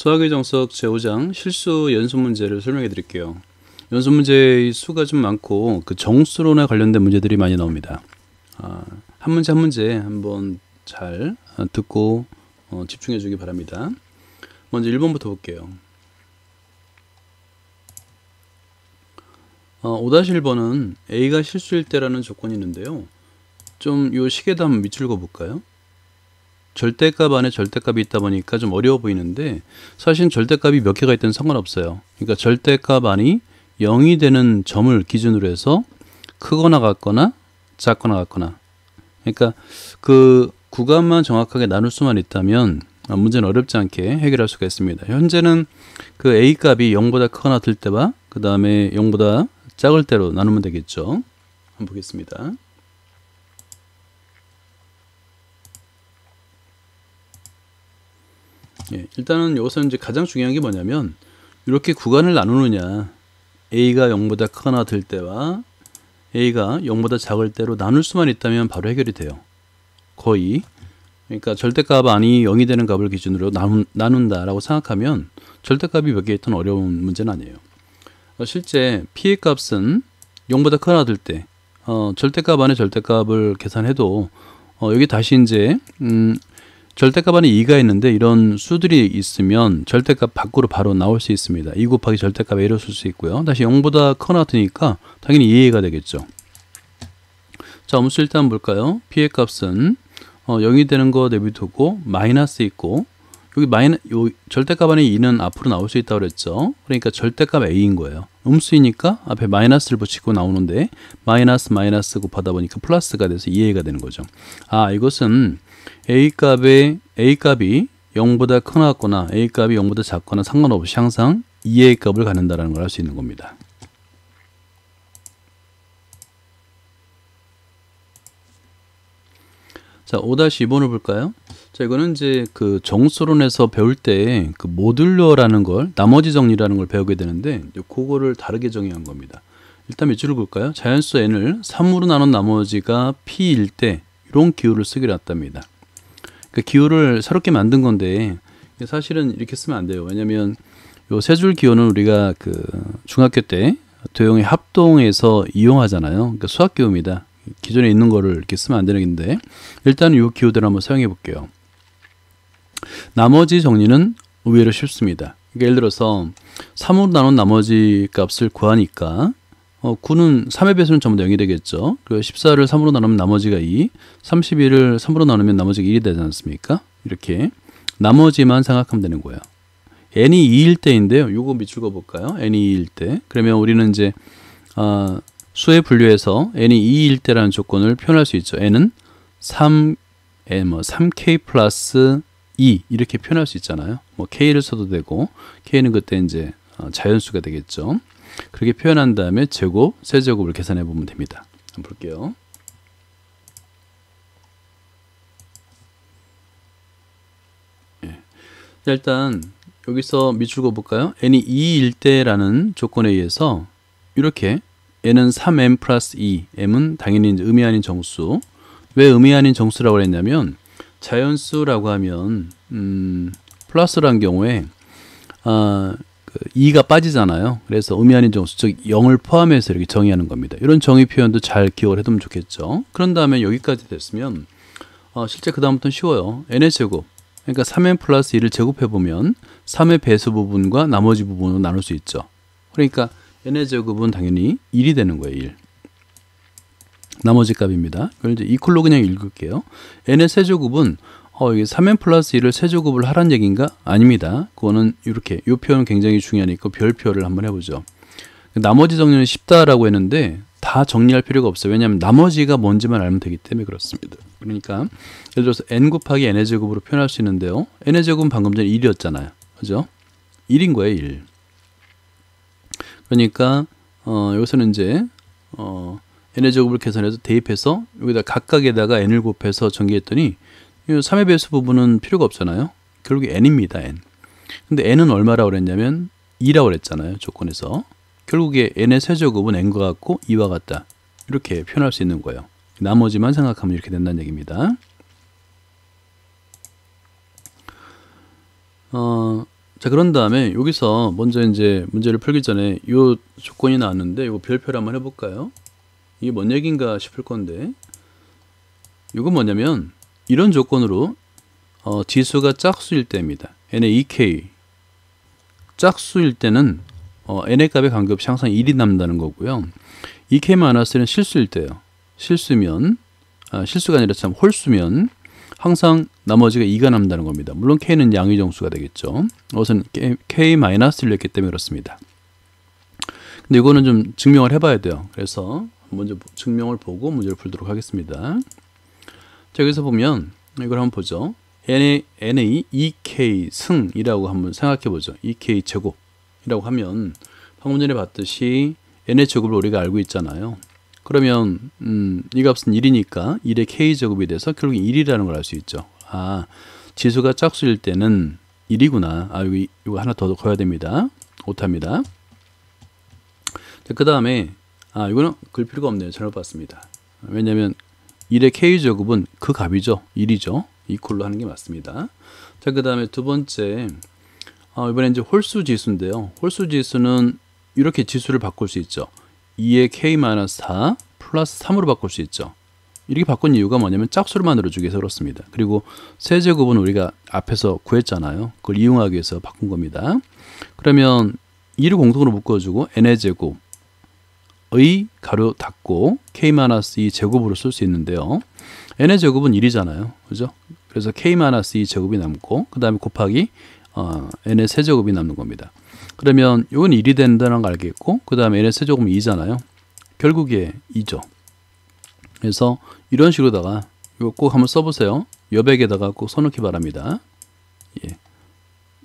수학의 정석 제5장 실수 연습 문제를 설명해 드릴게요. 연습 문제의 수가 좀 많고 그 정수론에 관련된 문제들이 많이 나옵니다. 한 문제 한 문제 한번 잘 듣고 집중해 주기 바랍니다. 먼저 1번부터 볼게요. 5-1번은 A가 실수일 때라는 조건이 있는데요. 좀 요 식에다 한번 밑줄 그어 볼까요? 절대값 안에 절대값이 있다 보니까 좀 어려워 보이는데 사실 절대값이 몇 개가 있든 상관없어요. 그러니까 절대값 안이 0이 되는 점을 기준으로 해서 크거나 같거나 작거나 같거나, 그러니까 그 구간만 정확하게 나눌 수만 있다면 문제는 어렵지 않게 해결할 수가 있습니다. 현재는 그 A 값이 0보다 크거나 같을 때와 그 다음에 0보다 작을 때로 나누면 되겠죠. 한번 보겠습니다. 일단은 여기서 이제 가장 중요한 게 뭐냐면 이렇게 구간을 나누느냐, A가 0보다 크거나 같을 때와 A가 0보다 작을 때로 나눌 수만 있다면 바로 해결이 돼요. 거의. 그러니까 절대값 안이 0이 되는 값을 기준으로 나눈다라고 생각하면 절대값이 몇 개 있든 어려운 문제는 아니에요. 실제 P의 값은 0보다 크거나 같을 때 절대값 안에 절대값을 계산해도 여기 다시 이제 절대값 안에 2가 있는데 이런 수들이 있으면 절대값 밖으로 바로 나올 수 있습니다. 2 곱하기 절대값 A로 쓸 수 있고요. 다시 0보다 크거나 같으니까 당연히 2A가 되겠죠. 자, 음수 일단 볼까요? P의 값은 0이 되는 거 내비두고 마이너스 있고 여기 요 절대값 안에 2는 앞으로 나올 수 있다고 그랬죠. 그러니까 절대값 A인 거예요. 음수이니까 앞에 마이너스를 붙이고 나오는데 마이너스 곱하다 보니까 플러스가 돼서 2A가 되는 거죠. 이것은 A값이 0보다 크거나 같거나 A값이 0보다 작거나 상관없이 항상 2A 값을 갖는다는 걸 알 수 있는 겁니다. 자, 5-2번을 볼까요? 자, 이거는 이제 그 정수론에서 배울 때 그 모듈러라는 걸, 나머지 정리라는 걸 배우게 되는데 그거를 다르게 정의한 겁니다. 일단 밑줄을 볼까요? 자연수 n을 3으로 나눈 나머지가 p일 때 이런 기호를 쓰기로 했답니다. 그 기호를 새롭게 만든 건데 사실은 이렇게 쓰면 안 돼요. 왜냐면 요 세 줄 기호는 우리가 그 중학교 때 도형의 합동에서 이용하잖아요. 그러니까 수학 기호입니다. 기존에 있는 거를 이렇게 쓰면 안 되는 건데 일단 이 기호대로 한번 사용해 볼게요. 나머지 정리는 의외로 쉽습니다. 그러니까 예를 들어서 3으로 나눈 나머지 값을 구하니까 9는 3의 배수는 전부 다 0이 되겠죠. 그리고 14를 3으로 나누면 나머지가 2, 31을 3으로 나누면 나머지가 1이 되지 않습니까? 이렇게 나머지만 생각하면 되는 거예요. n이 2일 때인데요. 요거 밑줄 그어 볼까요? n이 2일 때. 그러면 우리는 이제 수에 분류해서 n이 2일 때라는 조건을 표현할 수 있죠. n은 3k 플러스 2 이렇게 표현할 수 있잖아요. 뭐 k를 써도 되고 k는 그때 이제 자연수가 되겠죠. 그렇게 표현한 다음에 제곱, 세제곱을 계산해 보면 됩니다. 한번 볼게요. 일단 여기서 밑줄 그어 볼까요? n이 2일 때라는 조건에 의해서 이렇게 n은 3m 플러스 2, m은 당연히 이제 의미 아닌 정수. 왜 의미 아닌 정수라고 했냐면 자연수라고 하면 플러스라는 경우에 2가 빠지잖아요. 그래서 의미 아닌 정수, 즉 0을 포함해서 이렇게 정의하는 겁니다. 이런 정의 표현도 잘 기억을 해두면 좋겠죠. 그런 다음에 여기까지 됐으면 실제 그 다음부터는 쉬워요. n의 제곱, 그러니까 3n 플러스 2를 제곱해보면 3의 배수 부분과 나머지 부분으로 나눌 수 있죠. 그러니까 n의 제곱은 당연히 1이 되는 거예요. 1. 나머지 값입니다. 그걸 이제 이퀄로 그냥 읽을게요. n의 세제곱은 이게 3n 플러스 1을 세제곱을 하란 얘기인가? 아닙니다. 그거는 이렇게, 이 표현은 굉장히 중요하니까 별표를 한번 해보죠. 나머지 정리는 쉽다라고 했는데 다 정리할 필요가 없어요. 왜냐하면 나머지가 뭔지만 알면 되기 때문에 그렇습니다. 그러니까 예를 들어서 n 곱하기 n의 제곱으로 표현할 수 있는데요. n의 제곱은 방금 전에 1이었잖아요. 그죠? 1인 거예요. 1. 그러니까 여기서는 이제 n의 제곱을 계산해서 대입해서 여기다 각각에다가 n을 곱해서 전개했더니 3의 배수 부분은 필요가 없잖아요. 결국에 n입니다. n. 근데 n은 얼마라고 그랬냐면 2라고 그랬잖아요. 조건에서. 결국에 n의 세제곱은 n과 같고 2와 같다. 이렇게 표현할 수 있는 거예요. 나머지만 생각하면 이렇게 된다는 얘기입니다. 자, 그런 다음에 여기서 먼저 이제 문제를 풀기 전에 이 조건이 나왔는데 이거 별표를 한번 해볼까요? 이게 뭔 얘기인가 싶을 건데, 이건 뭐냐면 이런 조건으로 지수가 짝수일 때입니다. n의 2k 짝수일 때는 n의 값의 관계없이 항상 1이 남는다는 거고요. 2k-1은 실수일 때요. 실수면 실수가 아니라 참 홀수면 항상 나머지가 2가 남는다는 겁니다. 물론 k는 양의 정수가 되겠죠. 우선 k-1을 했기 때문에 그렇습니다. 근데 이거는 좀 증명을 해봐야 돼요. 그래서 먼저 증명을 보고 문제를 풀도록 하겠습니다. 자, 여기서 보면 이걸 한번 보죠. n의 2k 승이라고 한번 생각해 보죠. 2k 제곱이라고 하면 방금 전에 봤듯이 n의 제곱을 우리가 알고 있잖아요. 그러면 이 값은 1이니까 1의 k제곱이 돼서 결국 1이라는 걸 알 수 있죠. 아, 지수가 짝수일 때는 1이구나. 아, 여기 이거 하나 더 넣어야 됩니다. 오타입니다. 그 다음에 이거는 그럴 필요가 없네요. 잘못 봤습니다. 왜냐하면 1의 k제곱은 그 값이죠. 1이죠. 이퀄로 하는 게 맞습니다. 자, 그 다음에 두 번째, 이번엔 이제 홀수 지수인데요. 홀수 지수는 이렇게 지수를 바꿀 수 있죠. 2의 k-4 플러스 3으로 바꿀 수 있죠. 이렇게 바꾼 이유가 뭐냐면 짝수를 만들어주기 위해서 그렇습니다. 그리고 세제곱은 우리가 앞에서 구했잖아요. 그걸 이용하기 위해서 바꾼 겁니다. 그러면 2를 공통으로 묶어주고 n의 제곱의 가로 닫고 k-2 제곱으로 쓸 수 있는데요. n의 제곱은 1이잖아요. 그죠? 그래서 k-2 제곱이 남고 그 다음에 곱하기 n의 세제곱이 남는 겁니다. 그러면 이건 1이 된다는 걸 알겠고 그 다음에 n의 세제곱은 2잖아요. 결국에 2죠. 그래서 이런 식으로다가 이거 꼭 한번 써보세요. 여백에다가 꼭 써놓기 바랍니다. 예.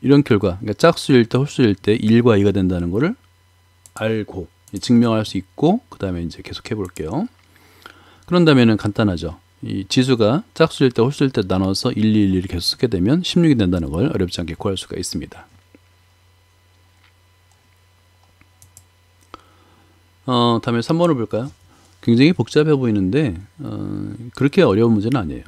이런 결과, 그러니까 짝수일 때 홀수일 때 1과 2가 된다는 것을 알고 증명할 수 있고 그 다음에 이제 계속 해볼게요. 그런다면은 간단하죠. 이 지수가 짝수일 때 홀수일 때 나눠서 1, 2, 1, 2를 계속 쓰게 되면 16이 된다는 걸 어렵지 않게 구할 수가 있습니다. 다음에 3번을 볼까요? 굉장히 복잡해 보이는데 그렇게 어려운 문제는 아니에요.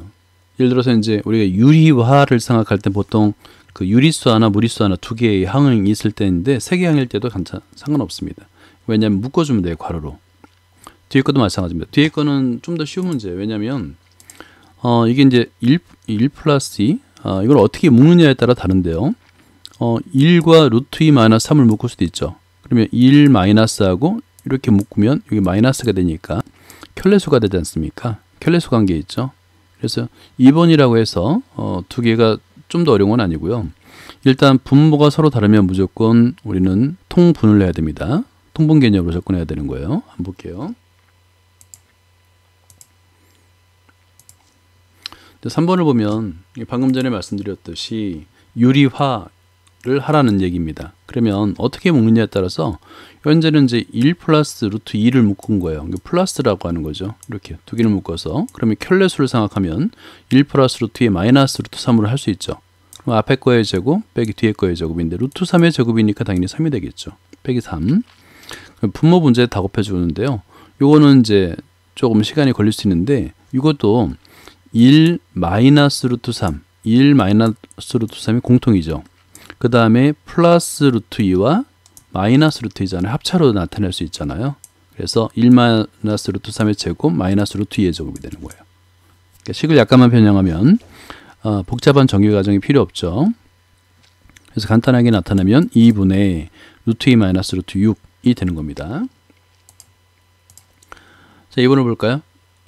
예를 들어서 이제 우리가 유리화를 생각할 때 보통 그 유리수 하나 무리수 하나 두 개의 항이 있을 때인데 세 개 항일 때도 상관없습니다. 왜냐하면 묶어주면 돼요. 괄호로. 뒤에 것도 마찬가지입니다. 뒤에 거는 좀 더 쉬운 문제예요. 왜냐하면 이게 이제 1 플러스 2 이걸 어떻게 묶느냐에 따라 다른데요. 1과 루트 2 마이너스 3을 묶을 수도 있죠. 그러면 1 마이너스하고 이렇게 묶으면 여기 마이너스가 되니까 켤레수가 되지 않습니까? 켤레수 관계 있죠. 그래서 2번이라고 해서 두 개가 좀 더 어려운 건 아니고요. 일단 분모가 서로 다르면 무조건 우리는 통분을 해야 됩니다. 통분 개념으로 접근해야 되는 거예요. 한번 볼게요. 3번을 보면 방금 전에 말씀드렸듯이 유리화를 하라는 얘기입니다. 그러면 어떻게 묶느냐에 따라서 현재는 이제 1 플러스 루트 2를 묶은 거예요. 플러스라고 하는 거죠. 이렇게 두 개를 묶어서 그러면 켤레수를 생각하면 1 플러스 루트 2 마이너스 루트 3으로 할 수 있죠. 그럼 앞에 거의 제곱 빼기 뒤에 거의 제곱인데 루트 3의 제곱이니까 당연히 3이 되겠죠. 빼기 3. 분모 분자에 다 곱해 주는데요. 요거는 이제 조금 시간이 걸릴 수 있는데 이것도 1 마이너스 루트 3 1 마이너스 루트 3이 공통이죠. 그 다음에 플러스 루트 2와 마이너스 루트 2잖아요. 합차로 나타낼 수 있잖아요. 그래서 1 마이너스 루트 3의 제곱 마이너스 루트 2의 제곱이 되는 거예요. 그러니까 식을 약간만 변형하면 복잡한 정규 과정이 필요 없죠. 그래서 간단하게 나타나면 2분의 루트 2 마이너스 루트 6이 되는 겁니다. 자, 2번을 볼까요?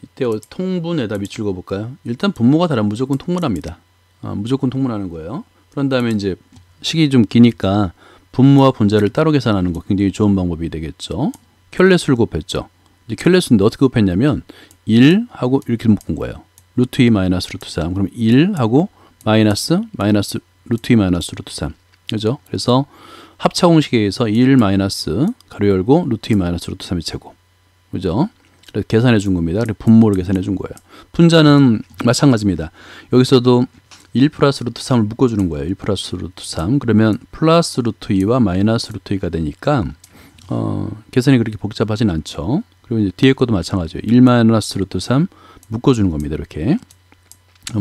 이때 통분에다 밑줄 그어볼까요? 일단 분모가 다르면 무조건 통분합니다. 무조건 통분하는 거예요. 그런 다음에 이제 식이 좀 기니까 분모와 분자를 따로 계산하는 거 굉장히 좋은 방법이 되겠죠. 켤레수를 곱했죠. 이제 켤레수인데 어떻게 곱했냐면 1하고 이렇게 묶은 거예요. 루트 2 마이너스 루트 3. 그럼 1하고 마이너스 루트 2 마이너스 루트 3. 그죠? 그래서 합차 공식에 의해서 1 마이너스 가로 열고 루트 2 마이너스 루트 3의 제곱. 그죠? 그래서 계산해 준 겁니다. 그래서 분모를 계산해 준 거예요. 분자는 마찬가지입니다. 여기서도 1 플러스 루트 3을 묶어주는 거예요. 1 플러스 루트 3. 그러면 플러스 루트 2와 마이너스 루트 2가 되니까 계산이 그렇게 복잡하진 않죠. 그리고 이제 뒤에 것도 마찬가지예요. 1 마이너스 루트 3 묶어주는 겁니다. 이렇게.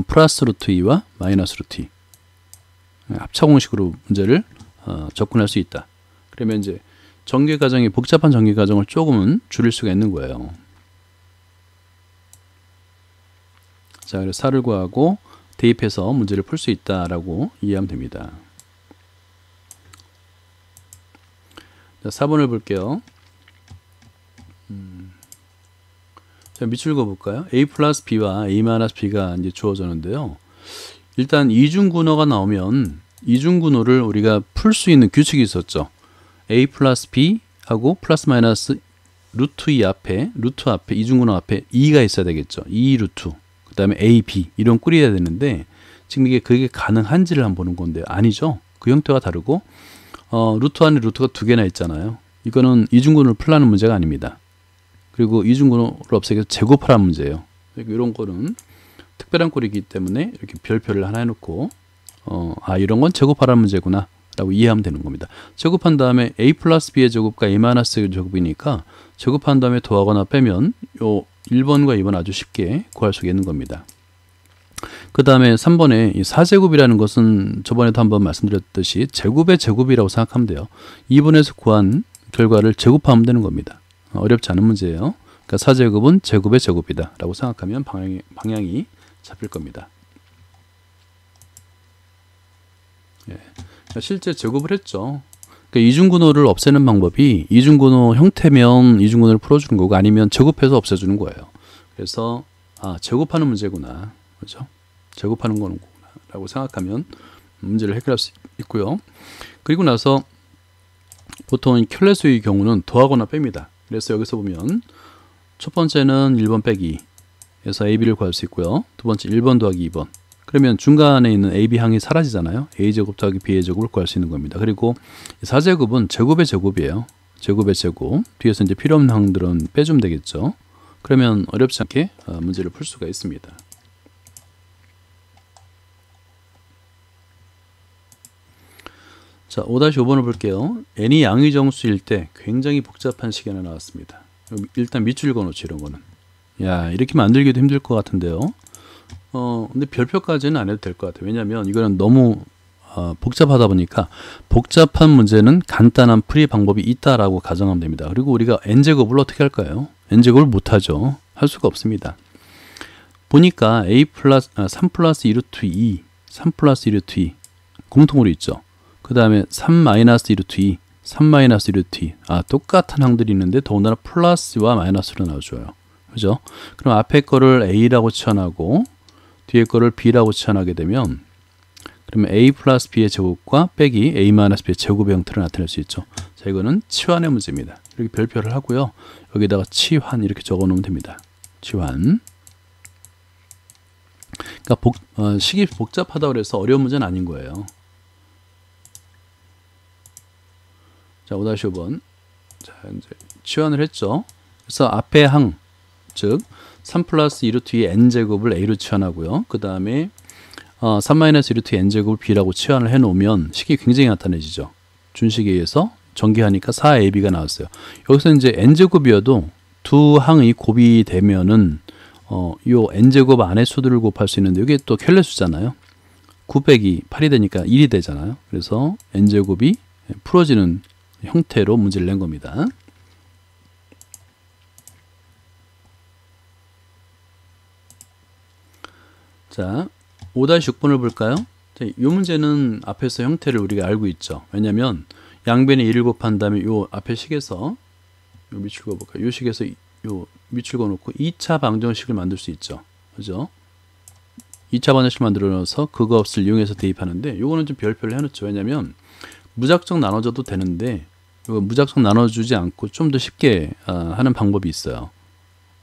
플러스 루트 2와 마이너스 루트 2. 합차 공식으로 문제를 접근할 수 있다. 그러면 이제 전개 과정이 복잡한 전개 과정을 조금은 줄일 수가 있는 거예요. 자, 그래서 4를 구하고 대입해서 문제를 풀 수 있다라고 이해하면 됩니다. 자, 4번을 볼게요. 자, 밑줄 그어볼까요? a 플러스 b와 a 마이너스 b가 이제 주어졌는데요. 일단 이중분호가 나오면 이중분호를 우리가 풀 수 있는 규칙이 있었죠. a 플러스 b 하고 플러스 마이너스 루트 2 앞에, 루트 앞에, 이중분호 앞에 2가 있어야 되겠죠. 2 루트. 그 다음에 a, b 이런 꾸려야 되는데 지금 그게 가능한지를 한번 보는 건데요. 아니죠. 그 형태가 다르고 루트 안에 루트가 두 개나 있잖아요. 이거는 이중분호를 풀라는 문제가 아닙니다. 그리고 이중분호를 없애기 위해서 제곱하라는 문제예요. 이런 거는 특별한 꼴이기 때문에 이렇게 별표를 하나 해놓고 이런 건 제곱하라는 문제구나 라고 이해하면 되는 겁니다. 제곱한 다음에 a 플러스 b의 제곱과 a 마이너스의 제곱이니까 제곱한 다음에 더하거나 빼면 요 1번과 2번 아주 쉽게 구할 수 있는 겁니다. 그 다음에 3번에 이 4제곱이라는 것은 저번에도 한번 말씀드렸듯이 제곱의 제곱이라고 생각하면 돼요. 2번에서 구한 결과를 제곱하면 되는 겁니다. 어렵지 않은 문제예요. 그러니까 4제곱은 제곱의 제곱이다 라고 생각하면 방향이 잡힐 겁니다. 예. 실제 제곱을 했죠. 그러니까 이중분호를 없애는 방법이 이중분호 형태면 이중분호를 풀어주는 거고 아니면 제곱해서 없애주는 거예요. 그래서 제곱하는 문제구나. 그렇죠? 제곱하는 거구나 라고 생각하면 문제를 해결할 수 있고요. 그리고 나서 보통 켤레수의 경우는 더하거나 뺍니다. 그래서 여기서 보면 첫 번째는 1번 빼기 에서 AB를 구할 수 있고요. 두 번째 1번 더하기 2번. 그러면 중간에 있는 AB 항이 사라지잖아요. A제곱 더하기 B의 제곱을 구할 수 있는 겁니다. 그리고 4제곱은 제곱의 제곱이에요. 제곱의 제곱. 뒤에서 이제 필요 없는 항들은 빼주면 되겠죠. 그러면 어렵지 않게 문제를 풀 수가 있습니다. 자, 5-5번을 볼게요. n이 양의 정수일 때 굉장히 복잡한 식이 하나 나왔습니다. 일단 밑줄 그어놓죠, 이런 거는. 야, 이렇게 만들기도 힘들 것 같은데요. 근데 별표까지는 안 해도 될 것 같아요. 왜냐하면 이거는 너무 복잡하다 보니까 복잡한 문제는 간단한 풀이 방법이 있다라고 가정하면 됩니다. 그리고 우리가 n제곱을 어떻게 할까요? n제곱을 못하죠. 할 수가 없습니다. 보니까 3 플러스 2루트 2, 3 플러스 2루트 2 공통으로 있죠. 그 다음에 3 마이너스 2루트 2, 3 마이너스 2루트 2 똑같은 항들이 있는데 더군다나 플러스와 마이너스로 나와줘요. 그죠? 그럼 앞에 거를 A라고 치환하고 뒤에 거를 B라고 치환하게 되면 그러면 A 플러스 B의 제곱과 빼기 A 마이너스 B의 제곱의 형태를 나타낼 수 있죠. 자, 이거는 치환의 문제입니다. 이렇게 별표를 하고요. 여기다가 치환 이렇게 적어 놓으면 됩니다. 치환. 그러니까 식이 복잡하다고 해서 어려운 문제는 아닌 거예요. 자, 5-5번. 자, 이제 치환을 했죠. 그래서 앞에 항, 즉 3 플러스 2루트 2 n제곱을 a로 치환하고요. 그 다음에 3 마이너스 2루트 n제곱을 b라고 치환을 해놓으면 식이 굉장히 나타내지죠. 준식에 의해서 전개하니까 4ab가 나왔어요. 여기서 이제 n제곱이어도 두 항이 곱이 되면은 요 n제곱 안의 수들을 곱할 수 있는데 이게 또 켤레수잖아요. 9 빼기 8이 되니까 1이 되잖아요. 그래서 n제곱이 풀어지는 형태로 문제를 낸 겁니다. 자, 5-6번을 볼까요? 자, 이 문제는 앞에서 형태를 우리가 알고 있죠. 왜냐하면 양변에 1을 곱한 다음에 요 앞에 식에서 요 밑줄 그어볼까요? 요 식에서 요 밑줄 그어놓고 2차 방정식을 만들 수 있죠. 그죠? 2차 방정식 만들어서 그거 없을 이용해서 대입하는데 요거는 좀 별표를 해놓죠. 왜냐하면 무작정 나눠줘도 되는데 이거 무작정 나눠주지 않고 좀 더 쉽게 하는 방법이 있어요.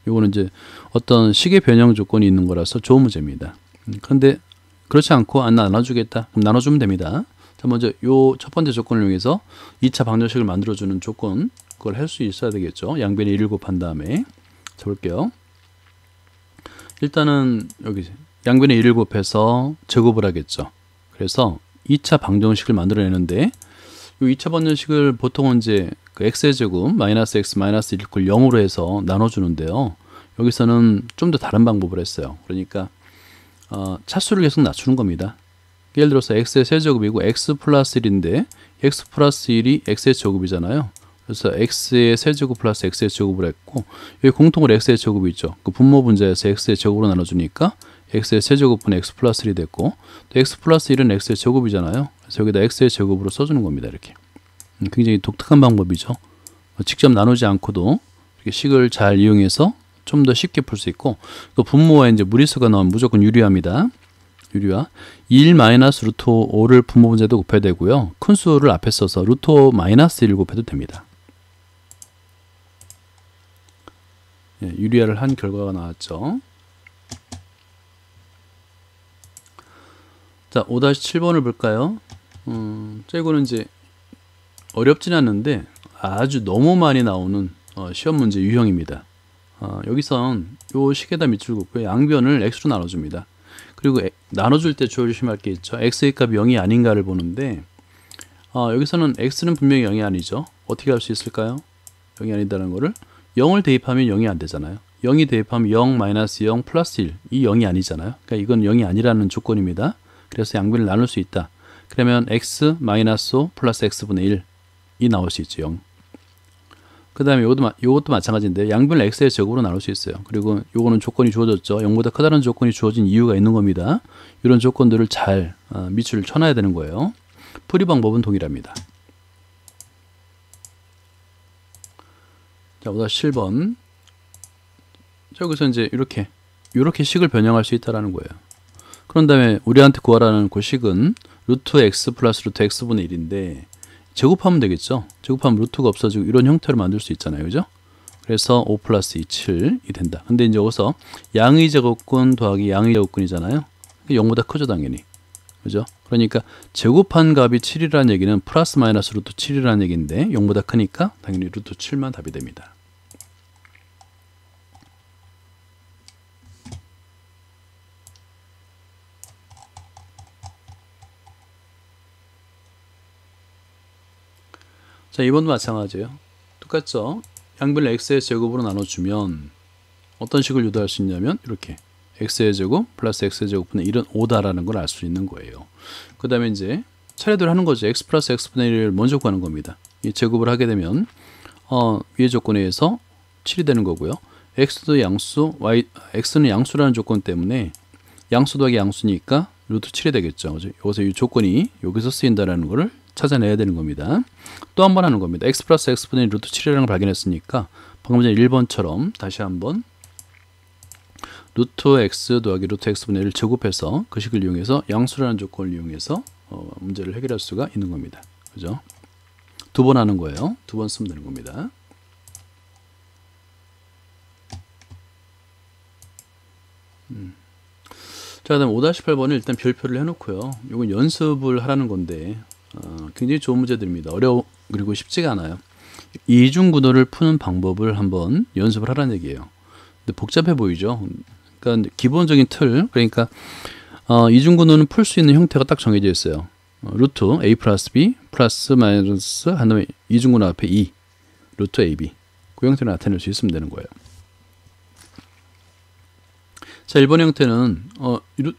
요거는 이제 어떤 식의 변형 조건이 있는 거라서 좋은 문제입니다. 그런데 그렇지 않고 안 나눠주겠다. 그럼 나눠주면 됩니다. 자, 먼저 요 첫 번째 조건을 이용해서 2차 방정식을 만들어주는 조건 그걸 할 수 있어야 되겠죠. 양변에 1을 곱한 다음에 자, 볼게요. 일단은 여기 양변에 1을 곱해서 제곱을 하겠죠. 그래서 2차 방정식을 만들어내는데 이 2차 방정식을 보통은 이제 그 x의 제곱 마이너스 x 마이너스 1을 0으로 해서 나눠주는데요. 여기서는 좀 더 다른 방법을 했어요. 그러니까 차수를 계속 낮추는 겁니다. 예를 들어서 x의 세제곱이고 x 플러스 1인데 x 플러스 1이 x의 제곱이잖아요. 그래서 x의 세제곱 플러스 x의 제곱을 했고 여기 공통으로 x의 제곱이 있죠. 그 분모 분자에서 x의 제곱으로 나눠주니까 x의 세제곱분의 x 플러스 1이 됐고 또 x 플러스 1은 x의 제곱이잖아요. 그래서 여기다 x의 제곱으로 써주는 겁니다. 이렇게. 굉장히 독특한 방법이죠. 직접 나누지 않고도 이렇게 식을 잘 이용해서 좀 더 쉽게 풀 수 있고 또 분모에 이제 무리수가 나오면 무조건 유리화입니다. 유리화 1 마이너스 루트 5를 분모 분자에도 곱해야 되고요. 큰 수를 앞에 써서 루트 5 마이너스 1 곱해도 됩니다. 예, 유리화를 한 결과가 나왔죠. 자, 5-7번을 볼까요? 자, 이거는 이제 어렵진 않는데 아주 너무 많이 나오는 시험 문제 유형입니다. 여기선 요 식에다 밑줄 긋고 양변을 x로 나눠줍니다. 그리고 나눠줄 때 조심할 게 있죠. x의 값이 0이 아닌가를 보는데 여기서는 x는 분명히 0이 아니죠. 어떻게 할 수 있을까요? 0이 아니다는 거를 0을 대입하면 0이 안 되잖아요. 0이 대입하면 0, 마이너스 0, 플러스 1. 이 0이 아니잖아요. 그러니까 이건 0이 아니라는 조건입니다. 그래서 양변을 나눌 수 있다. 그러면 x 마이너스 5 플러스 x분의 1이 나올 수 있죠. 0. 그 다음에 요것도 마찬가지인데 양변을 x의 제곱으로 나눌 수 있어요. 그리고 요거는 조건이 주어졌죠. 0보다 크다는 조건이 주어진 이유가 있는 겁니다. 이런 조건들을 잘 밑줄을 쳐놔야 되는 거예요. 풀이 방법은 동일합니다. 자, 5-7번. 여기서 이제 이렇게 식을 변형할 수 있다라는 거예요. 그런 다음에 우리한테 구하라는 그 식은 루트 x 플러스 루트 x분의 1인데 제곱하면 되겠죠. 제곱하면 루트가 없어지고 이런 형태로 만들 수 있잖아요. 그죠? 그래서 5 플러스 2, 7이 된다. 근데 이제 여기서 양의 제곱근 더하기 양의 제곱근이잖아요. 0보다 크죠, 당연히. 그죠? 그러니까 제곱한 값이 7이라는 얘기는 플러스 마이너스 루트 7이라는 얘기인데 0보다 크니까 당연히 루트 7만 답이 됩니다. 자, 2번도 마찬가지예요. 똑같죠? 양변을 x의 제곱으로 나눠주면 어떤 식을 유도할 수 있냐면 이렇게 x의 제곱 플러스 x의 제곱분의 1은 5다라는 걸 알 수 있는 거예요. 그 다음에 이제 차례대로 하는 거죠. x 플러스 x분의 1을 먼저 구하는 겁니다. 이 제곱을 하게 되면 위의 조건에 의해서 7이 되는 거고요. x도 양수, x는 양수라는 조건 때문에 양수 더하기 양수니까 루트 7이 되겠죠. 그죠? 여기서 이 조건이 여기서 쓰인다라는 거를 찾아내야 되는 겁니다. 또 한 번 하는 겁니다. x 플러스 x분의 루트 7이라는 걸 발견했으니까 방금 전에 1번처럼 다시 한번 루트 x 더하기 루트 x분의 1을 제곱해서 그 식을 이용해서 양수라는 조건을 이용해서 문제를 해결할 수가 있는 겁니다. 그죠? 두 번 하는 거예요. 두 번 쓰면 되는 겁니다. 자, 그다음 5-8번은 일단 별표를 해놓고요. 이건 연습을 하라는 건데 굉장히 좋은 문제들입니다. 그리고 쉽지가 않아요. 이중구도를 푸는 방법을 한번 연습을 하라는 얘기예요. 근데 복잡해 보이죠? 그러니까 기본적인 틀, 그러니까 이중구도는 풀 수 있는 형태가 딱 정해져 있어요. 루트 a 플러스 b 플러스 마이너스 한 다음에 이중구도 앞에 2 루트 ab 그 형태를 나타낼 수 있으면 되는 거예요. 자, 1번 형태는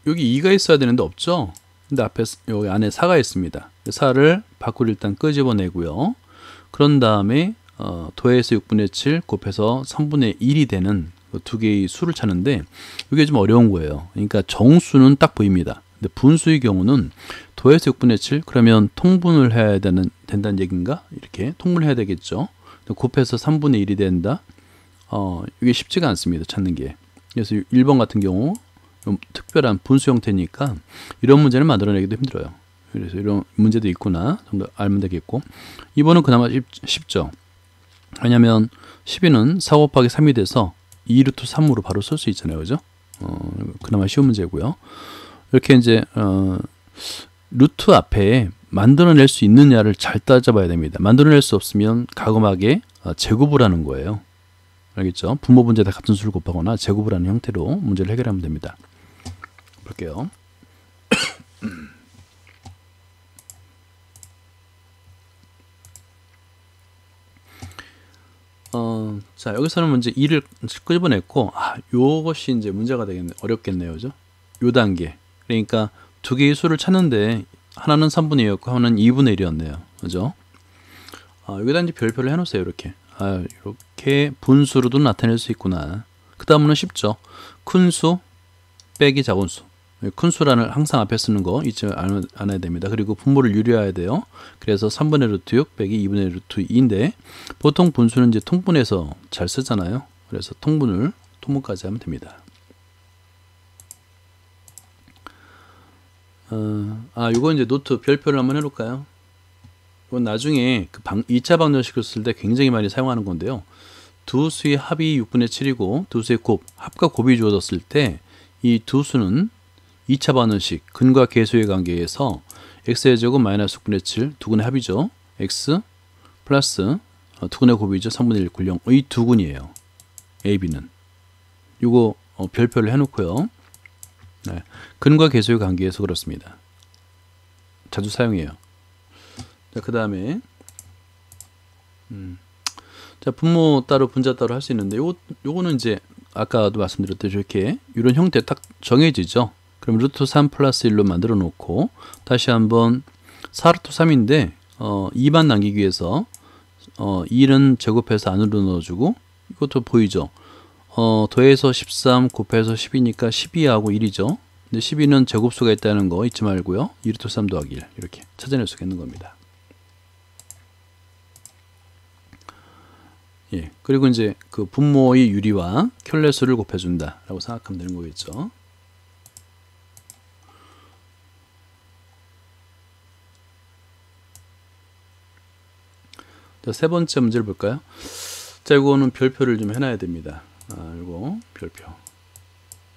여기 2가 있어야 되는데 없죠? 근데 앞에 여기 안에 4가 있습니다. 4를 밖으로 일단 끄집어내고요. 그런 다음에 도에서 6분의 7 곱해서 3분의 1이 되는 두 개의 수를 찾는데 이게 좀 어려운 거예요. 그러니까 정수는 딱 보입니다. 근데 분수의 경우는 도에서 6분의 7 그러면 통분을 해야 된다는 얘기인가? 이렇게 통분을 해야 되겠죠. 곱해서 3분의 1이 된다. 이게 쉽지가 않습니다. 찾는 게. 그래서 1번 같은 경우 좀 특별한 분수 형태니까 이런 문제는 만들어내기도 힘들어요. 그래서 이런 문제도 있구나 좀 더 알면 되겠고 2번은 그나마 쉽죠. 왜냐하면 12는 4 곱하기 3이 돼서 2루트 3으로 바로 쓸 수 있잖아요. 그죠? 그나마 쉬운 문제고요. 이렇게 이제 루트 앞에 만들어낼 수 있느냐를 잘 따져봐야 됩니다. 만들어낼 수 없으면 가급하게 제곱을 하는 거예요. 알겠죠? 분모 분자에다 같은 수를 곱하거나 제곱을 하는 형태로 문제를 해결하면 됩니다. 볼게요. 자, 여기서는 문제 2를 끄집어냈고, 요것이 이제 문제가 되겠네. 어렵겠네요. 그죠? 요 단계. 그러니까 두 개의 수를 찾는데 하나는 3분의 2였고 하나는 2분의 1이었네요. 그죠? 여기다 이제 별표를 해놓으세요. 이렇게. 이렇게 분수로도 나타낼 수 있구나. 그 다음은 쉽죠. 큰 수 빼기 작은 수. 큰 수란을 항상 앞에 쓰는 거 잊지 않아야 됩니다. 그리고 분모를 유리해야 돼요. 그래서 3분의 루트 6 빼기 2분의 루트 2인데 보통 분수는 이제 통분해서 잘 쓰잖아요. 그래서 통분까지 하면 됩니다. 이거 이제 노트 별표를 한번 해놓을까요? 이건 나중에 그 2차 방정식을 쓸 때 굉장히 많이 사용하는 건데요. 두 수의 합이 6분의 7이고 두 수의 곱, 합과 곱이 주어졌을 때 이 두 수는 2차 방정식 근과 계수의 관계에서 x의 제곱 마이너스 6분의 7 두근의 합이죠. x 플러스 두근의 곱이죠. 3분의 1 굴령의 두근이에요. a, b는. 이거 별표를 해놓고요. 네. 근과 계수의 관계에서 그렇습니다. 자주 사용해요. 자, 그 다음에 자, 분모 따로 분자 따로 할 수 있는데 요거는 이제 아까도 말씀드렸듯이 이렇게 이런 형태 딱 정해지죠. 그럼 루트 3 플러스 1로 만들어 놓고 다시 한번 4루트 3인데 2만 남기기 위해서 1은 제곱해서 안으로 넣어주고 이것도 보이죠. 더해서 13 곱해서 10이니까 12하고 1이죠. 근데 12는 제곱수가 있다는 거 잊지 말고요. 2루트 3 더하기 1 이렇게 찾아낼 수가 있는 겁니다. 예, 그리고 이제 그 분모의 유리와 켤레수를 곱해준다 라고 생각하면 되는 거겠죠. 자, 세 번째 문제를 볼까요? 자, 이거는 별표를 좀 해놔야 됩니다. 이거 별표.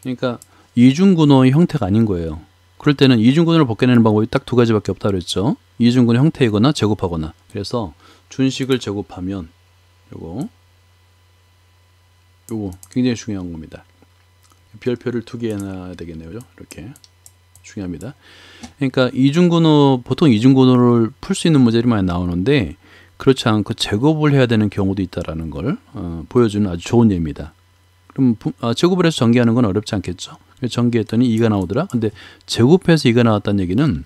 그러니까 이중근호의 형태가 아닌 거예요. 그럴 때는 이중근호를 벗겨내는 방법이 딱 두 가지밖에 없다 그랬죠. 이중근호 형태이거나 제곱하거나. 그래서 준식을 제곱하면 요거 굉장히 중요한 겁니다. 별표를 두 개 해놔야 되겠네요. 이렇게 중요합니다. 그러니까 보통 이중근호를 풀 수 있는 문제들이 많이 나오는데 그렇지 않고 제곱을 해야 되는 경우도 있다라는 걸 보여주는 아주 좋은 예입니다. 그럼 제곱을 해서 전개하는 건 어렵지 않겠죠. 전개했더니 2가 나오더라. 근데 제곱해서 2가 나왔다는 얘기는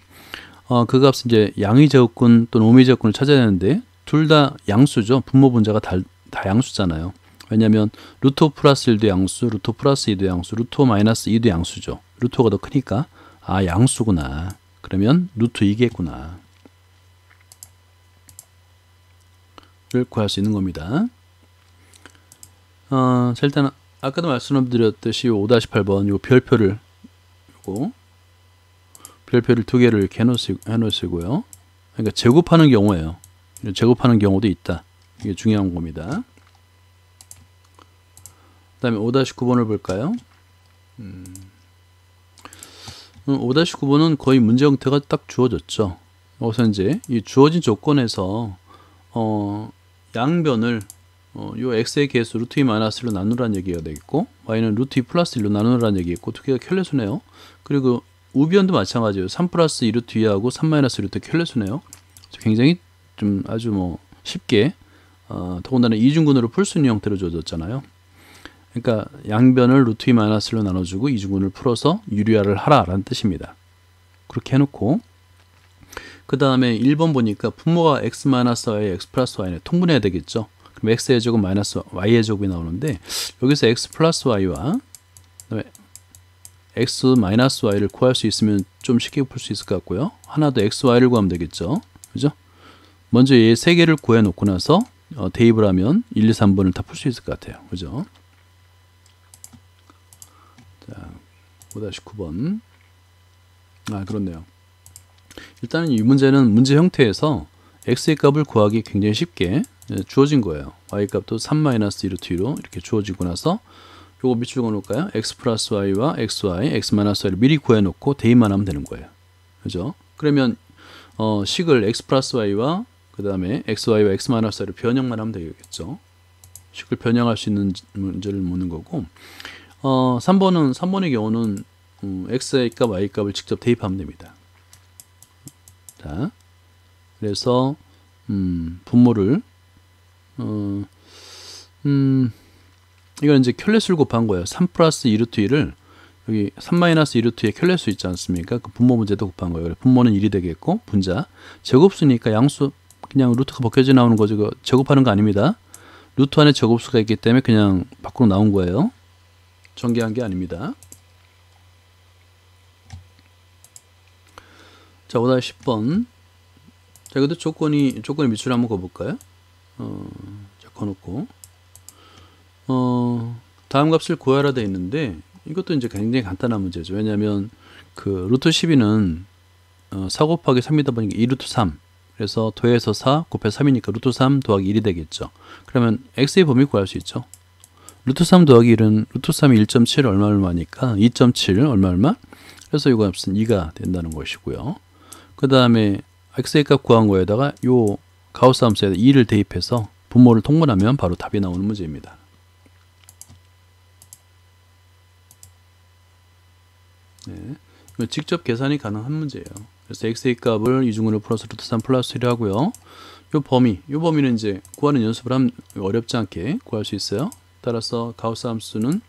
그 값은 이제 양의 제곱근 또는 음의 제곱근을 찾아야 되는데 둘 다 양수죠. 분모 분자가 다 양수잖아요. 왜냐하면 루트 5 플러스 1도 양수, 루트 5 플러스 2도 양수, 루트 5 마이너스 2도 양수죠. 루트 5가 더 크니까 양수구나. 그러면 루트 2겠구나. 를 구할 수 있는 겁니다. 자, 일단 아까도 말씀드렸듯이 5-8번 요 별표를 두 개를 이렇게 해놓으시고요. 그러니까 제곱하는 경우예요. 제곱하는 경우도 있다. 이게 중요한 겁니다. 그 다음에 5-9번을 볼까요? 5-9번은 거의 문제 형태가 딱 주어졌죠. 여기서 이제 이 주어진 조건에서 양변을 요 x의 개수 루트 2 마이너스 1로 나누라는 얘기가 되겠고 y는 루트 2 플러스 1로 나누라는 얘기겠고 두 개가 켤레수네요. 그리고 우변도 마찬가지예요. 3 플러스 2 루트 2하고 3 마이너스 루트 켤레수네요. 굉장히 좀 아주 쉽게 더군다나 이중근호로 풀 수 있는 형태로 주어졌잖아요. 그러니까 양변을 루트 2 마이너스 1로 나눠주고 이중근호를 풀어서 유리화를 하라라는 뜻입니다. 그렇게 해놓고 그 다음에 1번 보니까 분모가 x 마이너스 y, x 플러스 y네. 통분해야 되겠죠. 그럼 x의 제곱 마이너스 y의 제곱이 나오는데 여기서 x 플러스 y와 그다음에 x 마이너스 y를 구할 수 있으면 좀 쉽게 풀 수 있을 것 같고요. 하나 더 x, y를 구하면 되겠죠. 그죠? 먼저 얘 세 개를 구해 놓고 나서 대입을 하면 1, 2, 3번을 다 풀 수 있을 것 같아요. 그죠? 자, 5-9번. 그렇네요. 일단은 이 문제는 문제 형태에서 x의 값을 구하기 굉장히 쉽게 주어진 거예요. y 값도 3-2루트2로 이렇게 주어지고 나서 요거 밑줄 적어 놓을까요? x 플러스 y와 xy, x 마이너스 y를 미리 구해 놓고 대입만 하면 되는 거예요. 그죠? 그러면 식을 x 플러스 y와 그 다음에 xy와 x 마이너스 y를 변형만 하면 되겠죠. 식을 변형할 수 있는 문제를 묻는 거고 3번의 경우는 x의 값, y 값을 직접 대입하면 됩니다. 자, 그래서 분모를 이건 이제 켤레수를 곱한 거예요. 3 플러스 2루트 2를 여기 3-2루트의 켤레수 있지 않습니까? 그 분모 문제도 곱한 거예요. 분모는 1이 되겠고 분자 제곱수니까 양수 그냥 루트가 벗겨져 나오는 거죠. 그 제곱하는 거 아닙니다. 루트 안에 제곱수가 있기 때문에 그냥 밖으로 나온 거예요. 전개한 게 아닙니다. 자, 5-10번. 자, 이것도 조건이 밑줄 한번 그어볼까요? 자, 그어놓고 다음 값을 구하라 돼 있는데 이것도 이제 굉장히 간단한 문제죠. 왜냐하면 그 루트 12는 4 곱하기 3이다 보니까 2루트 3. 그래서 더해서 4 곱해서 3이니까 루트 3 더하기 1이 되겠죠. 그러면 x의 범위 구할 수 있죠. 루트 3 더하기 1은 루트 3이 1.7 얼마니까 2.7 얼마 그래서 이거 값은 2가 된다는 것이고요. 그 다음에 x의 값 구한 거에다가 요 가우스 함수에다 2를 대입해서 분모를 통분하면 바로 답이 나오는 문제입니다. 네, 직접 계산이 가능한 문제예요. 그래서 x의 값을 이중근을 플러스 루트 3 플러스 1을 하고요. 요 범위는 이제 구하는 연습을 하면 어렵지 않게 구할 수 있어요. 따라서 가우스 함수는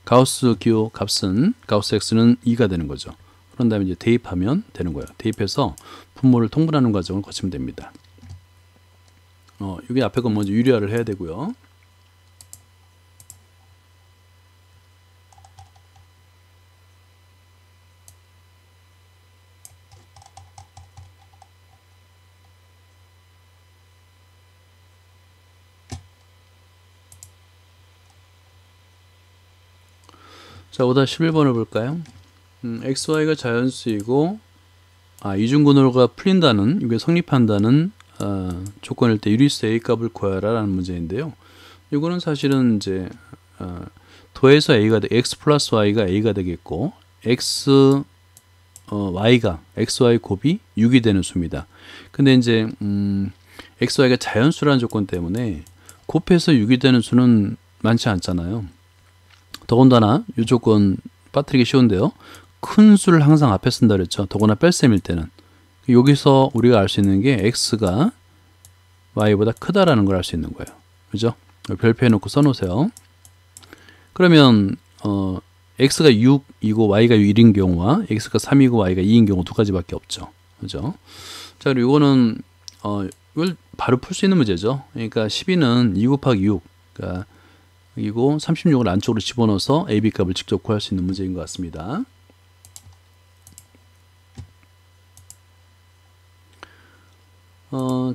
가우스 기호 값은 가우스 x는 2가 되는 거죠. 그런 다음에 이제 대입하면 되는 거예요. 대입해서 분모를 통분하는 과정을 거치면 됩니다. 여기 앞에 거 먼저 유리화를 해야 되고요. 자, 5-11번을 볼까요? XY가 자연수이고 이중근호가 풀린다는 이게 성립한다는 조건일 때 유리수 A 값을 구하라 라는 문제인데요. 이거는 사실은 이제 더해서 A가 X 플러스 Y가 A가 되겠고 XY 곱이 6이 되는 수입니다. 근데 이제 XY가 자연수라는 조건 때문에 곱해서 6이 되는 수는 많지 않잖아요. 더군다나 이 조건 빠뜨리기 쉬운데요. 큰 수를 항상 앞에 쓴다 그랬죠. 더구나 뺄셈일 때는. 여기서 우리가 알 수 있는 게 x가 y보다 크다라는 걸 알 수 있는 거예요. 그죠? 별표해 놓고 써놓으세요. 그러면 x가 6이고 y가 1인 경우와 x가 3이고 y가 2인 경우 두 가지밖에 없죠. 그죠? 자, 그리고 이거는 이걸 바로 풀 수 있는 문제죠. 그러니까 12는 2 곱하기 6. 그러니까 이고 36을 안쪽으로 집어넣어서 AB 값을 직접 구할 수 있는 문제인 것 같습니다.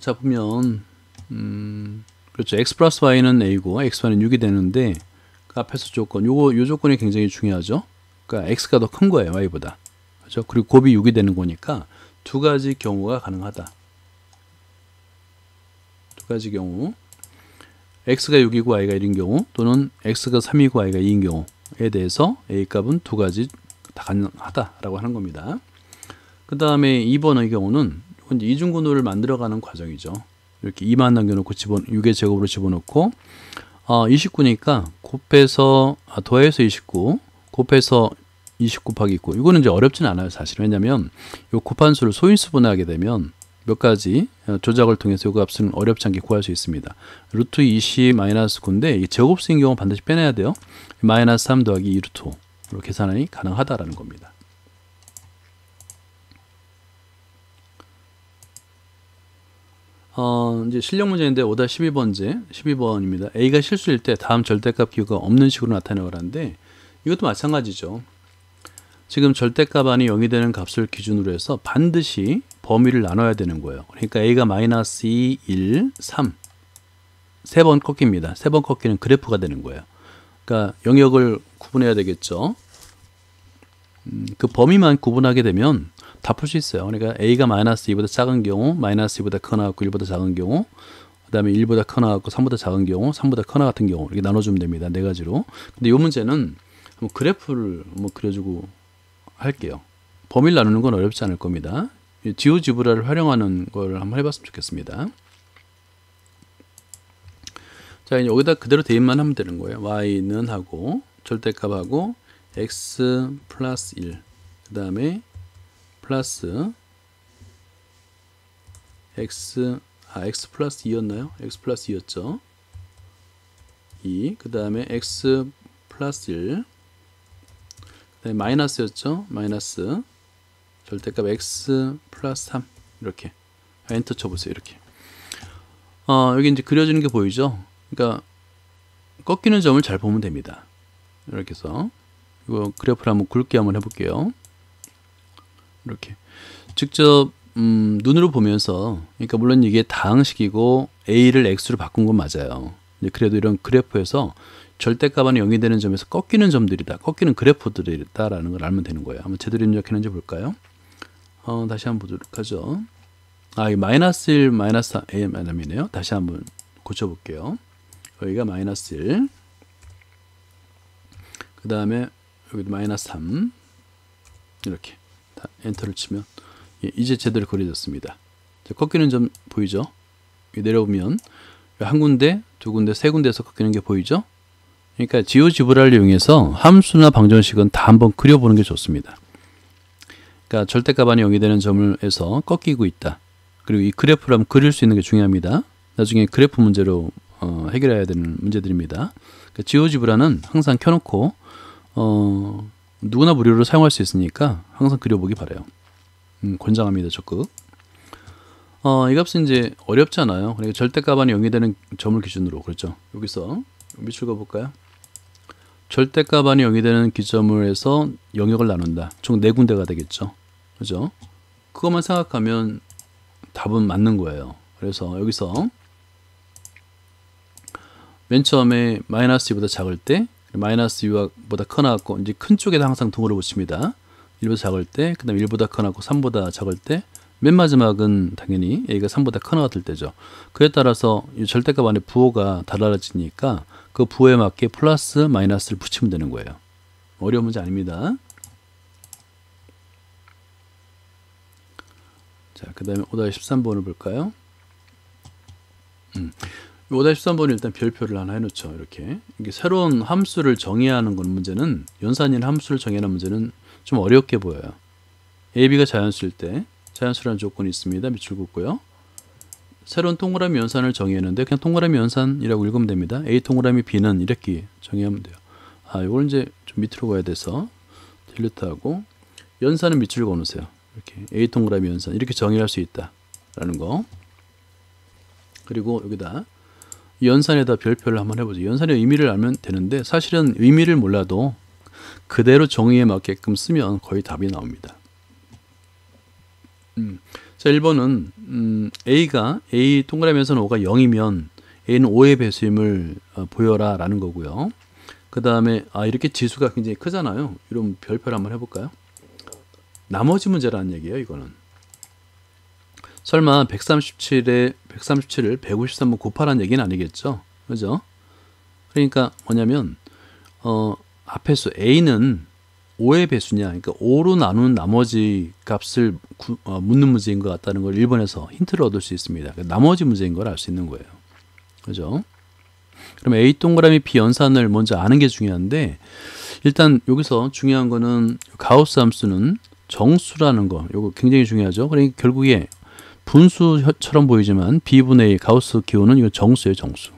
자, 보면 그렇죠. x 플러스 y는 a고 xy는 6이 되는데 그 앞에서 조건 요 조건이 굉장히 중요하죠. 그러니까 x가 더 큰 거예요, y보다. 그렇죠? 그리고 곱이 6이 되는 거니까 두 가지 경우가 가능하다. 두 가지 경우. x가 6이고 y가 1인 경우 또는 x가 3이고 y가 2인 경우에 대해서 a 값은 두 가지 다 가능하다라고 하는 겁니다. 그 다음에 2번의 경우는 이제 이중근호를 만들어가는 과정이죠. 이렇게 2만 남겨놓고 6의 제곱으로 집어넣고 29니까 곱해서 더해서 29 곱해서 20 곱하기 9 이거는 이제 어렵진 않아요, 사실. 왜냐하면 이 곱한 수를 소인수분해하게 되면 몇 가지 조작을 통해서 이 값은 어렵지 않게 구할 수 있습니다. 루트 20 마이너스 9인데 제곱수인 경우 반드시 빼내야 돼요. 마이너스 3 더하기 2 루트 5로 계산이 가능하다라는 겁니다. 이제 실력 문제인데 12번입니다. A가 실수일 때 다음 절대값 기호가 없는 식으로 나타내라는데 이것도 마찬가지죠. 지금 절대값 안이 0이 되는 값을 기준으로 해서 반드시 범위를 나눠야 되는 거예요. 그러니까 A가 마이너스 2, 1, 3 세 번 꺾입니다. 세 번 꺾이는 그래프가 되는 거예요. 그러니까 영역을 구분해야 되겠죠. 그 범위만 구분하게 되면 다 풀 수 있어요. 그러니까 A가 마이너스 2보다 작은 경우, 마이너스 2보다 크거나 같고 1보다 작은 경우, 그 다음에 1보다 크거나 같고 3보다 작은 경우, 3보다 크거나 같은 경우 이렇게 나눠주면 됩니다. 네 가지로. 근데 이 문제는 한번 그래프를 한번 그려주고 할게요. 범위를 나누는 건 어렵지 않을 겁니다. 지오지브라를 활용하는 걸 한번 해봤으면 좋겠습니다. 자, 이제 여기다 그대로 대입만 하면 되는 거예요. y는 하고 절대값하고 x 플러스 1, 그 다음에 플러스 x 플러스 2였나요? x 플러스 2였죠. 2, 그 다음에 x 플러스 1, 네, 마이너스였죠. 마이너스 절대값 x 플러스 3 이렇게 엔터 쳐보세요. 이렇게 여기 이제 그려지는 게 보이죠. 그러니까 꺾이는 점을 잘 보면 됩니다. 이렇게 해서 이거 그래프를 한번 굵게 한번 해볼게요. 이렇게 직접 눈으로 보면서, 그러니까 물론 이게 다항식이고 a를 x로 바꾼 건 맞아요. 그래도 이런 그래프에서 절대값 안에 0이 되는 점에서 꺾이는 점들이다, 꺾이는 그래프들이다라는 걸 알면 되는 거예요. 한번 제대로 입력했는지 볼까요? 다시 한번 보도록 하죠. 이 마이너스 1, 마이너스 3이네요. 다시 한번 고쳐볼게요. 여기가 마이너스 1, 그 다음에 여기도 마이너스 3, 이렇게 엔터를 치면 이제 제대로 그려졌습니다. 자, 꺾이는 점 보이죠? 내려오면 한 군데, 두 군데, 세 군데에서 꺾이는 게 보이죠? 그러니까 지오지브라를 이용해서 함수나 방정식은 다 한번 그려보는 게 좋습니다. 그러니까 절대값 안에 0이 되는 점에서 꺾이고 있다. 그리고 이 그래프를 한번 그릴 수 있는 게 중요합니다. 나중에 그래프 문제로 해결해야 되는 문제들입니다. 그러니까 지오지브라는 항상 켜놓고 누구나 무료로 사용할 수 있으니까 항상 그려보기 바라요. 권장합니다. 적극. 이 값은 이제 어렵잖아요. 그러니까 절대값 안에 0이 되는 점을 기준으로, 그렇죠? 여기서 밑줄 그어볼까요? 절대값 안에 0이 되는 기점을 해서 영역을 나눈다. 총 4군데가 되겠죠. 그죠? 그것만 생각하면 답은 맞는 거예요. 그래서 여기서 맨 처음에 마이너스 2보다 작을 때, 마이너스 2보다 커나갖고 이제 큰 쪽에다 항상 등호를 붙입니다. 1보다 작을 때, 그 다음에 1보다 커나고 3보다 작을 때, 맨 마지막은 당연히 a가 3보다 커나갔을 때죠. 그에 따라서 이 절대값 안에 부호가 달라지니까 그 부호에 맞게 플러스 마이너스를 붙이면 되는 거예요. 어려운 문제 아닙니다. 자, 그 다음에 5-13번을 볼까요? 5-13번은 일단 별표를 하나 해놓죠. 이렇게. 이게 새로운 함수를 정의하는 건 문제는, 연산이나 함수를 정의하는 문제는 좀 어렵게 보여요. a, b가 자연수일 때 자연수라는 조건이 있습니다. 밑줄 긋고요. 새로운 동그라미 연산을 정의했는데 그냥 동그라미 연산이라고 읽으면 됩니다. a 동그라미 b는 이렇게 정의하면 돼요. 이걸 이제 좀 밑으로 가야 돼서 딜리트하고, 연산은 밑줄 그어놓으세요. 이렇게 a 동그라미 연산 이렇게 정의할 수 있다라는 거. 그리고 여기다 연산에다 별표를 한번 해보죠. 연산의 의미를 알면 되는데 사실은 의미를 몰라도 그대로 정의에 맞게끔 쓰면 거의 답이 나옵니다. 자, 1번은 a가 a 동그라미 연산 5가 0이면 a는 5의 배수임을 보여라 라는 거고요. 그 다음에 이렇게 지수가 굉장히 크잖아요. 이런 별표를 한번 해볼까요? 나머지 문제라는 얘기예요. 이거는 설마 137을 153번 곱하라는 얘기는 아니겠죠. 그죠? 그러니까 뭐냐면 앞에 수 a는 5의 배수냐, 그러니까 5로 나눈 나머지 값을 묻는 문제인 것 같다는 걸 1번에서 힌트를 얻을 수 있습니다. 그러니까 나머지 문제인 걸 알 수 있는 거예요. 그죠? 그럼 a 동그라미 b 연산을 먼저 아는 게 중요한데, 일단 여기서 중요한 거는 가우스 함수는 정수라는 거, 이거 굉장히 중요하죠. 그러니까 결국에 분수처럼 보이지만 b분의 a 가우스 기호는 이거 정수예요. 정수.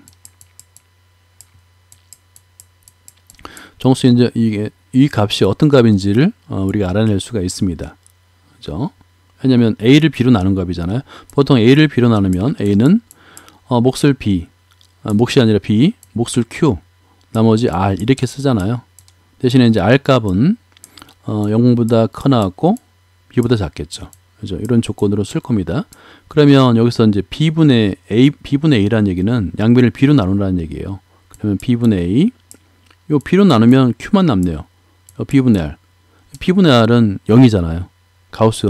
정수 이제 이 값이 어떤 값인지를 우리가 알아낼 수가 있습니다. 그죠? 왜냐하면 a를 b로 나눈 값이잖아요. 보통 a를 b로 나누면 a는 몫을 b, 몫이 아니라 b, 몫을 q, 나머지 r 이렇게 쓰잖아요. 대신에 이제 r 값은 0보다 커 나왔고 b보다 작겠죠. 그죠? 이런 조건으로 쓸 겁니다. 그러면 여기서 이제 b분의 a라는 얘기는 양변을 b로 나누라는 얘기예요. 그러면 b분의 a, 요 b로 나누면 q만 남네요. b분의 r. b분의 r은 0이잖아요. 가우스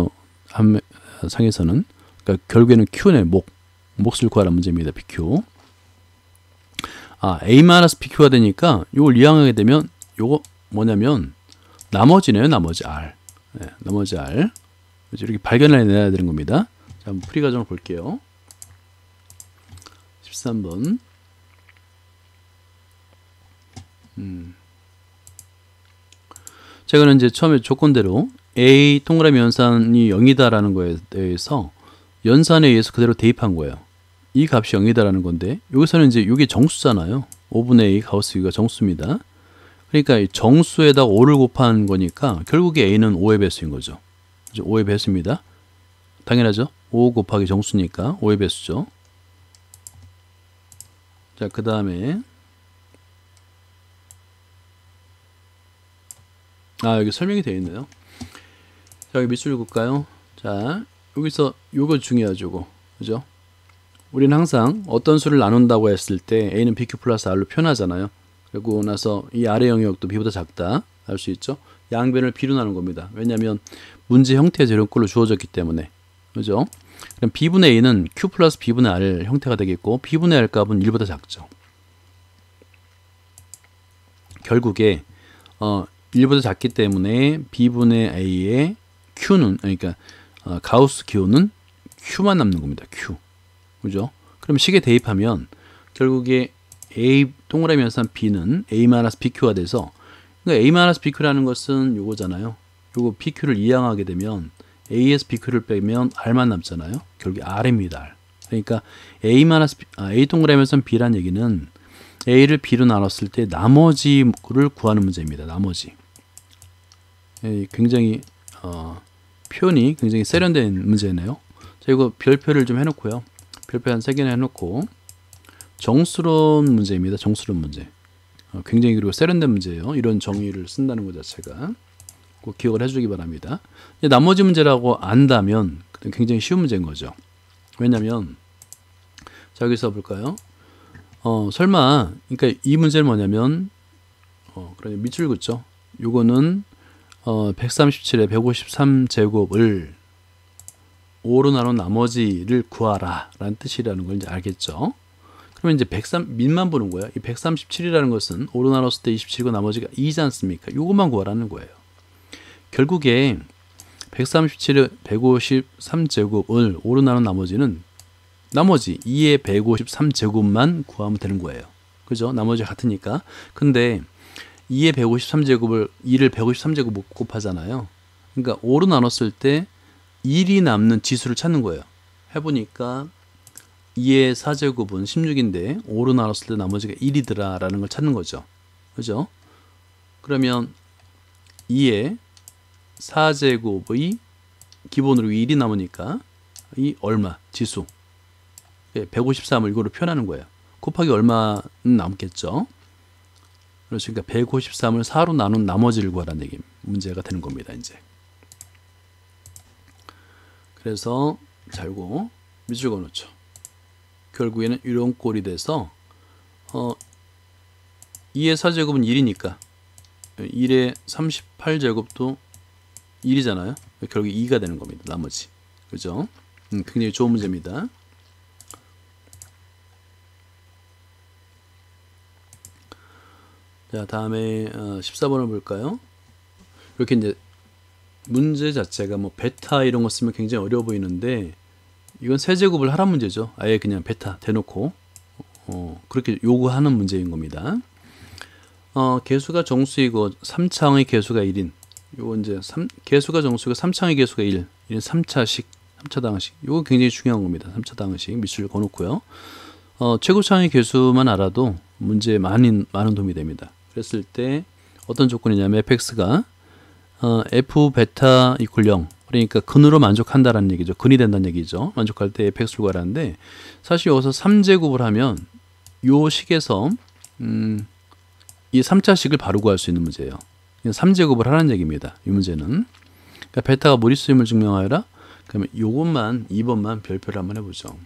상에서는. 그러니까 결국에는 q네, 몫을 구하라는 문제입니다. pq. a-pq가 되니까 요걸 이항하게 되면 요거 뭐냐면 나머지네요. 나머지 r. 네, 나머지 r. 이렇게 발견을 해내야 되는 겁니다. 자, 한번 풀이 과정을 볼게요. 13번. 제가는 이제 처음에 조건대로 a 동그라미 연산이 0이다라는 거에 대해서 연산에 의해서 그대로 대입한 거예요. 이 값이 0이다라는 건데, 여기서는 이제 이게 정수잖아요. 5분의 a 가우스 기호가 정수입니다. 그러니까 이 정수에다 5를 곱한 거니까 결국에 a는 5의 배수인 거죠. 그죠? 5의 배수입니다. 당연하죠. 5 곱하기 정수니까 5의 배수죠. 자, 그 다음에 여기 설명이 되어 있네요. 자, 여기 밑줄 볼까요? 자, 여기서 요거 중요하죠. 그죠? 우리는 항상 어떤 수를 나눈다고 했을 때 a는 bq 플러스 r로 표현하잖아요. 그리고 나서 이 아래 영역도 b보다 작다 알 수 있죠. 양변을 b로 나눈 겁니다. 왜냐하면 문제 형태에서 이런 꼴로 주어졌기 때문에. 그죠? 그럼 b분의 a는 q 플러스 b분의 r 형태가 되겠고 b분의 r 값은 1보다 작죠. 결국에 1보다 작기 때문에 b분의 a의 q는 그러니까 가우스 기호는 q만 남는 겁니다. q. 그죠? 그럼 식에 대입하면 결국에 a 동그라미 연산 b는 a-bq가 돼서 그러니까 a-bq라는 것은 요거잖아요. 요거 bq를 이항하게 되면 a에서 bq를 빼면 r만 남잖아요. 결국에 r입니다. r. 그러니까 a 동그라미 연산 b란 얘기는 a를 b로 나눴을 때 나머지를 구하는 문제입니다. 나머지. 굉장히 표현이 굉장히 세련된 문제네요. 자, 이거 별표를 좀 해놓고요. 별표 한 3개나 해놓고 정수론 문제입니다. 정수론 문제. 굉장히 그리고 세련된 문제예요. 이런 정의를 쓴다는 것 자체가 꼭 기억을 해주기 바랍니다. 나머지 문제라고 안다면 굉장히 쉬운 문제인 거죠. 왜냐하면 자, 여기서 볼까요? 설마 그러니까 이 문제는 뭐냐면 그러니 밑줄 긋죠. 요거는 137에 153제곱을 5로 나눈 나머지를 구하라 라는 뜻이라는 걸 이제 알겠죠. 그러면 이제 103 밑만 보는 거예요. 이 137이라는 것은 5로 나눴을 때 27이고 나머지가 2지 않습니까? 요것만 구하라는 거예요. 결국에 137에 153제곱을 5로 나눈 나머지는 나머지 2의 153제곱만 구하면 되는 거예요. 그죠? 나머지가 같으니까. 근데 2의 153제곱을 2를 153제곱 곱하잖아요. 그러니까 5로 나눴을 때 1이 남는 지수를 찾는 거예요. 해보니까 2의 4제곱은 16인데 5로 나눴을 때 나머지가 1이더라 라는 걸 찾는 거죠. 그죠? 그러면 2의 4제곱의 기본으로 1이 남으니까 이 얼마? 지수 153을 이거로 표현하는 거예요. 곱하기 얼마는 남겠죠. 그러니까 153을 4로 나눈 나머지를 구하라는 얘기 문제가 되는 겁니다. 이제 그래서 잘고 밑줄 그어놓죠. 결국에는 이런 꼴이 돼서 2의 4제곱은 1이니까 1의 38제곱도 1이잖아요. 결국 2가 되는 겁니다. 나머지. 그죠? 굉장히 좋은 문제입니다. 자, 다음에 14번을 볼까요? 이렇게 이제 문제 자체가 뭐 베타 이런 거 쓰면 굉장히 어려워 보이는데 이건 세제곱을 하란 문제죠. 아예 그냥 베타 대놓고 그렇게 요구하는 문제인 겁니다. 개수가 정수이고 3차항의 개수가 1인 요거 이제 개수가 정수이고 3차항의 개수가 1 이는 3차식 3차 당식 요거 굉장히 중요한 겁니다. 3차 당식 밑줄 그어놓고요. 최고차항의 개수만 알아도 문제에 많은 도움이 됩니다. 그랬을 때 어떤 조건이냐면 fx가 f 베타 이퀄 0 그러니까 근으로 만족한다라는 얘기죠. 근이 된다는 얘기죠. 만족할 때 fx를 구하라는데 사실 여기서 3제곱을 하면 요 식에서 이 3차식을 바로 구할 수 있는 문제예요. 3제곱을 하라는 얘기입니다. 이 문제는 그러니까 베타가 무리수임을 증명하여라. 그러면 요것만 2번만 별표를 한번 해보죠.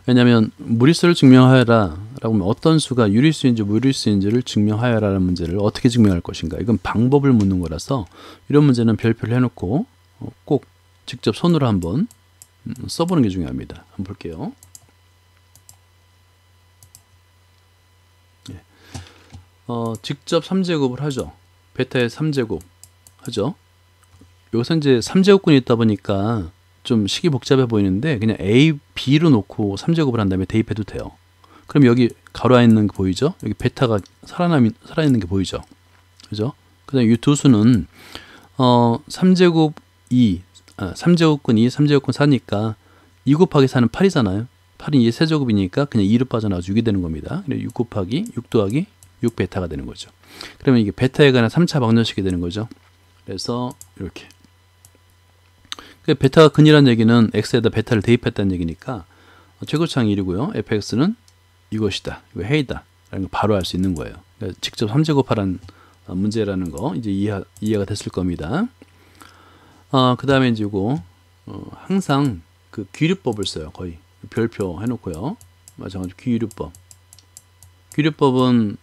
왜냐하면 무리수를 증명하여라 라고 하면 어떤 수가 유리수인지 무리수인지를 증명하여라 라는 문제를 어떻게 증명할 것인가, 이건 방법을 묻는 거라서 이런 문제는 별표를 해놓고 꼭 직접 손으로 한번 써보는 게 중요합니다. 한번 볼게요. 직접 3제곱을 하죠. 베타의 3제곱 하죠. 여기서 이제 3제곱근이 있다 보니까 좀 식이 복잡해 보이는데 그냥 A, B로 놓고 3제곱을 한 다음에 대입해도 돼요. 그럼 여기 가로 안에 있는 게 보이죠? 여기 베타가 살아있는 게 보이죠? 그죠? 그 다음에 이 두 수는 3제곱 2, 3제곱근 2, 3제곱근 4니까 2 곱하기 4는 8이잖아요. 8이 2의 세제곱이니까 그냥 2로 빠져나와서 6이 되는 겁니다. 그래서 6 곱하기 6 더하기 6베타가 되는 거죠. 그러면 이게 베타에 관한 3차 방정식이 되는 거죠. 그래서 이렇게 베타가 근이라는 얘기는 x에다 베타를 대입했다는 얘기니까 최고차항 1이고요. fx는 이것이다, 이거 해이다 라는 거 바로 알 수 있는 거예요. 그러니까 직접 3제곱하라는 문제라는 거 이제 이해가 됐을 겁니다. 그 다음에 이제 이거 항상 그 귀류법을 써요. 거의 별표 해놓고요. 마찬가지로 귀류법은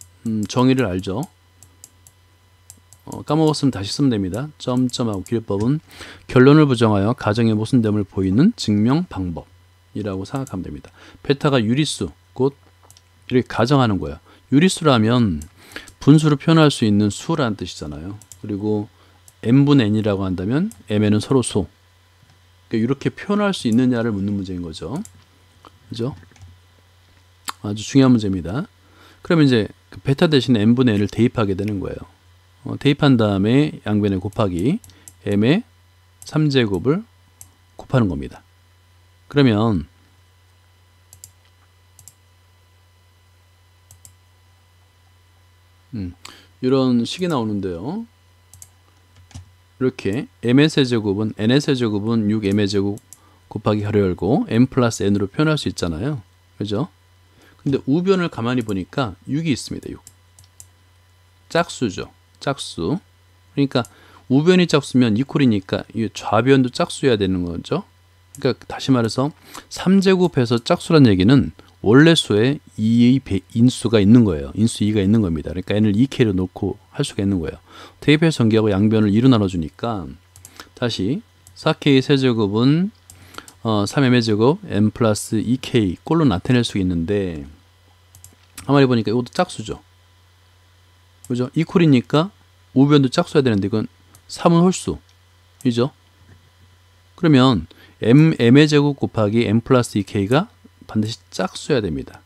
정의를 알죠. 까먹었으면 다시 쓰면 됩니다. 점점하고 귀류법은 결론을 부정하여 가정의 모순됨을 보이는 증명 방법이라고 생각하면 됩니다. 베타가 유리수, 곧 이렇게 가정하는 거예요. 유리수라면 분수로 표현할 수 있는 수라는 뜻이잖아요. 그리고 n분의 n이라고 한다면 mn은 서로 수. 그러니까 이렇게 표현할 수 있느냐를 묻는 문제인 거죠. 그죠? 아주 중요한 문제입니다. 그러면 이제 그 베타 대신에 n분의 n을 대입하게 되는 거예요. 대입한 다음에 양변에 곱하기 m의 3제곱을 곱하는 겁니다. 그러면 이런 식이 나오는데요. 이렇게 m의 세제곱은 n의 세제곱은 6m의 제곱 곱하기 괄호 열고 m 플러스 n으로 표현할 수 있잖아요. 그죠? 근데 우변을 가만히 보니까 6이 있습니다. 6. 짝수죠. 짝수. 그러니까 우변이 짝수면 이퀄이니까 이 좌변도 짝수여야 되는 거죠. 그러니까 다시 말해서 3제곱해서 짝수란 얘기는 원래 수에 2의 인수가 있는 거예요. 인수 2가 있는 겁니다. 그러니까 n을 2k로 놓고 할 수가 있는 거예요. 대입해서 전개하고 양변을 2로 나눠주니까 다시 4k 세제곱은 3m의 제곱 m 플러스 2k 꼴로 나타낼 수 있는데 가만히 보니까 이것도 짝수죠. 그죠? 이퀄이니까 우변도 짝수여야 되는데 이건 3은 홀수이죠. 그러면 m의 제곱 곱하기 m 플러스 2k가 반드시 짝수여야 됩니다.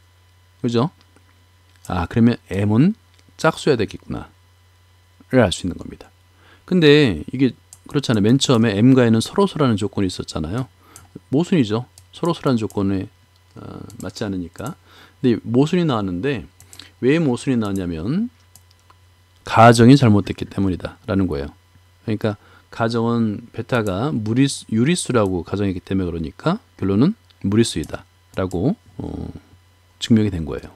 그죠? 그러면 m은 짝수여야 되겠구나 를 알 수 있는 겁니다. 근데 이게 그렇잖아요. 맨 처음에 m과 n은 서로서라는 조건이 있었잖아요. 모순이죠. 서로서라는 조건에 맞지 않으니까. 근데 모순이 나왔는데 왜 모순이 나왔냐면 가정이 잘못됐기 때문이다 라는 거예요. 그러니까 가정은 베타가 유리수라고 가정했기 때문에 그러니까 결론은 무리수이다 라고 증명이 된 거예요.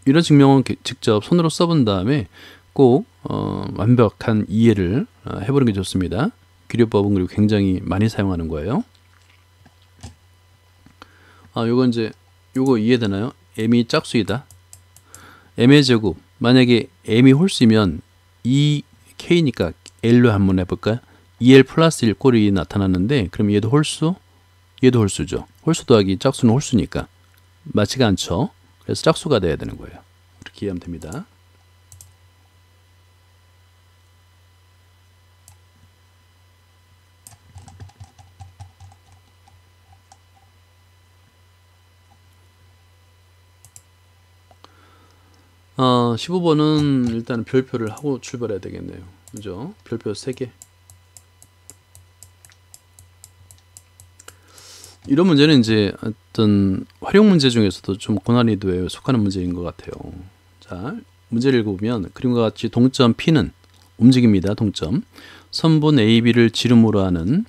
이런 증명은 직접 손으로 써본 다음에 꼭 완벽한 이해를 해보는 게 좋습니다. 귀류법은 그리고 굉장히 많이 사용하는 거예요. 요거 이해되나요? m이 짝수이다. m의 제곱, 만약에 m이 홀수면 2k니까 l로 한번 해볼까요? 2l 플러스 1 꼴이 나타났는데 그럼 얘도 홀수? 얘도 홀수죠. 홀수 더하기 짝수는 홀수니까 맞지가 않죠. 그래서 짝수가 돼야 되는 거예요. 이렇게 이해하면 됩니다. 어, 15번은 일단 별표를 하고 출발해야 되겠네요. 그죠? 별표 3개. 이런 문제는 이제 어떤 활용 문제 중에서도 좀 고난이도에 속하는 문제인 것 같아요. 자, 문제를 읽어보면 그림과 같이 동점 P는 움직입니다. 동점. 선분 AB를 지름으로 하는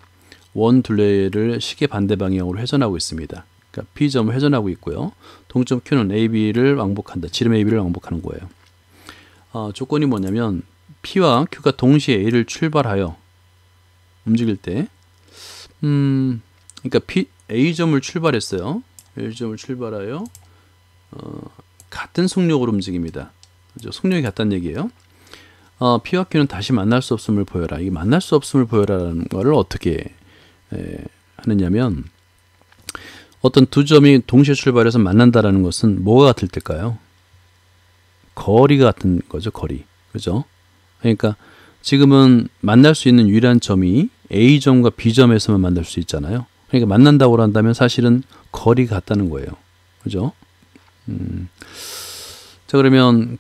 원 둘레를 시계 반대 방향으로 회전하고 있습니다. 그러니까 P점을 회전하고 있고요. 동점 Q는 AB를 왕복한다. 지름 AB를 왕복하는 거예요. 조건이 뭐냐면 P와 Q가 동시에 A를 출발하여 움직일 때 그러니까 A점을 출발했어요. A점을 출발하여 같은 속력으로 움직입니다. 그죠? 속력이 같다는 얘기예요. P와 Q는 다시 만날 수 없음을 보여라. 이게 만날 수 없음을 보여라는 거를 어떻게 하느냐면 어떤 두 점이 동시에 출발해서 만난다라는 것은 뭐가 같을 때일까요? 거리가 같은 거죠. 거리. 그죠? 그러니까 지금은 만날 수 있는 유일한 점이 A점과 B점에서만 만날 수 있잖아요. 그러니까 만난다고 한다면 사실은 거리가 같다는 거예요. 그죠? 자, 그러면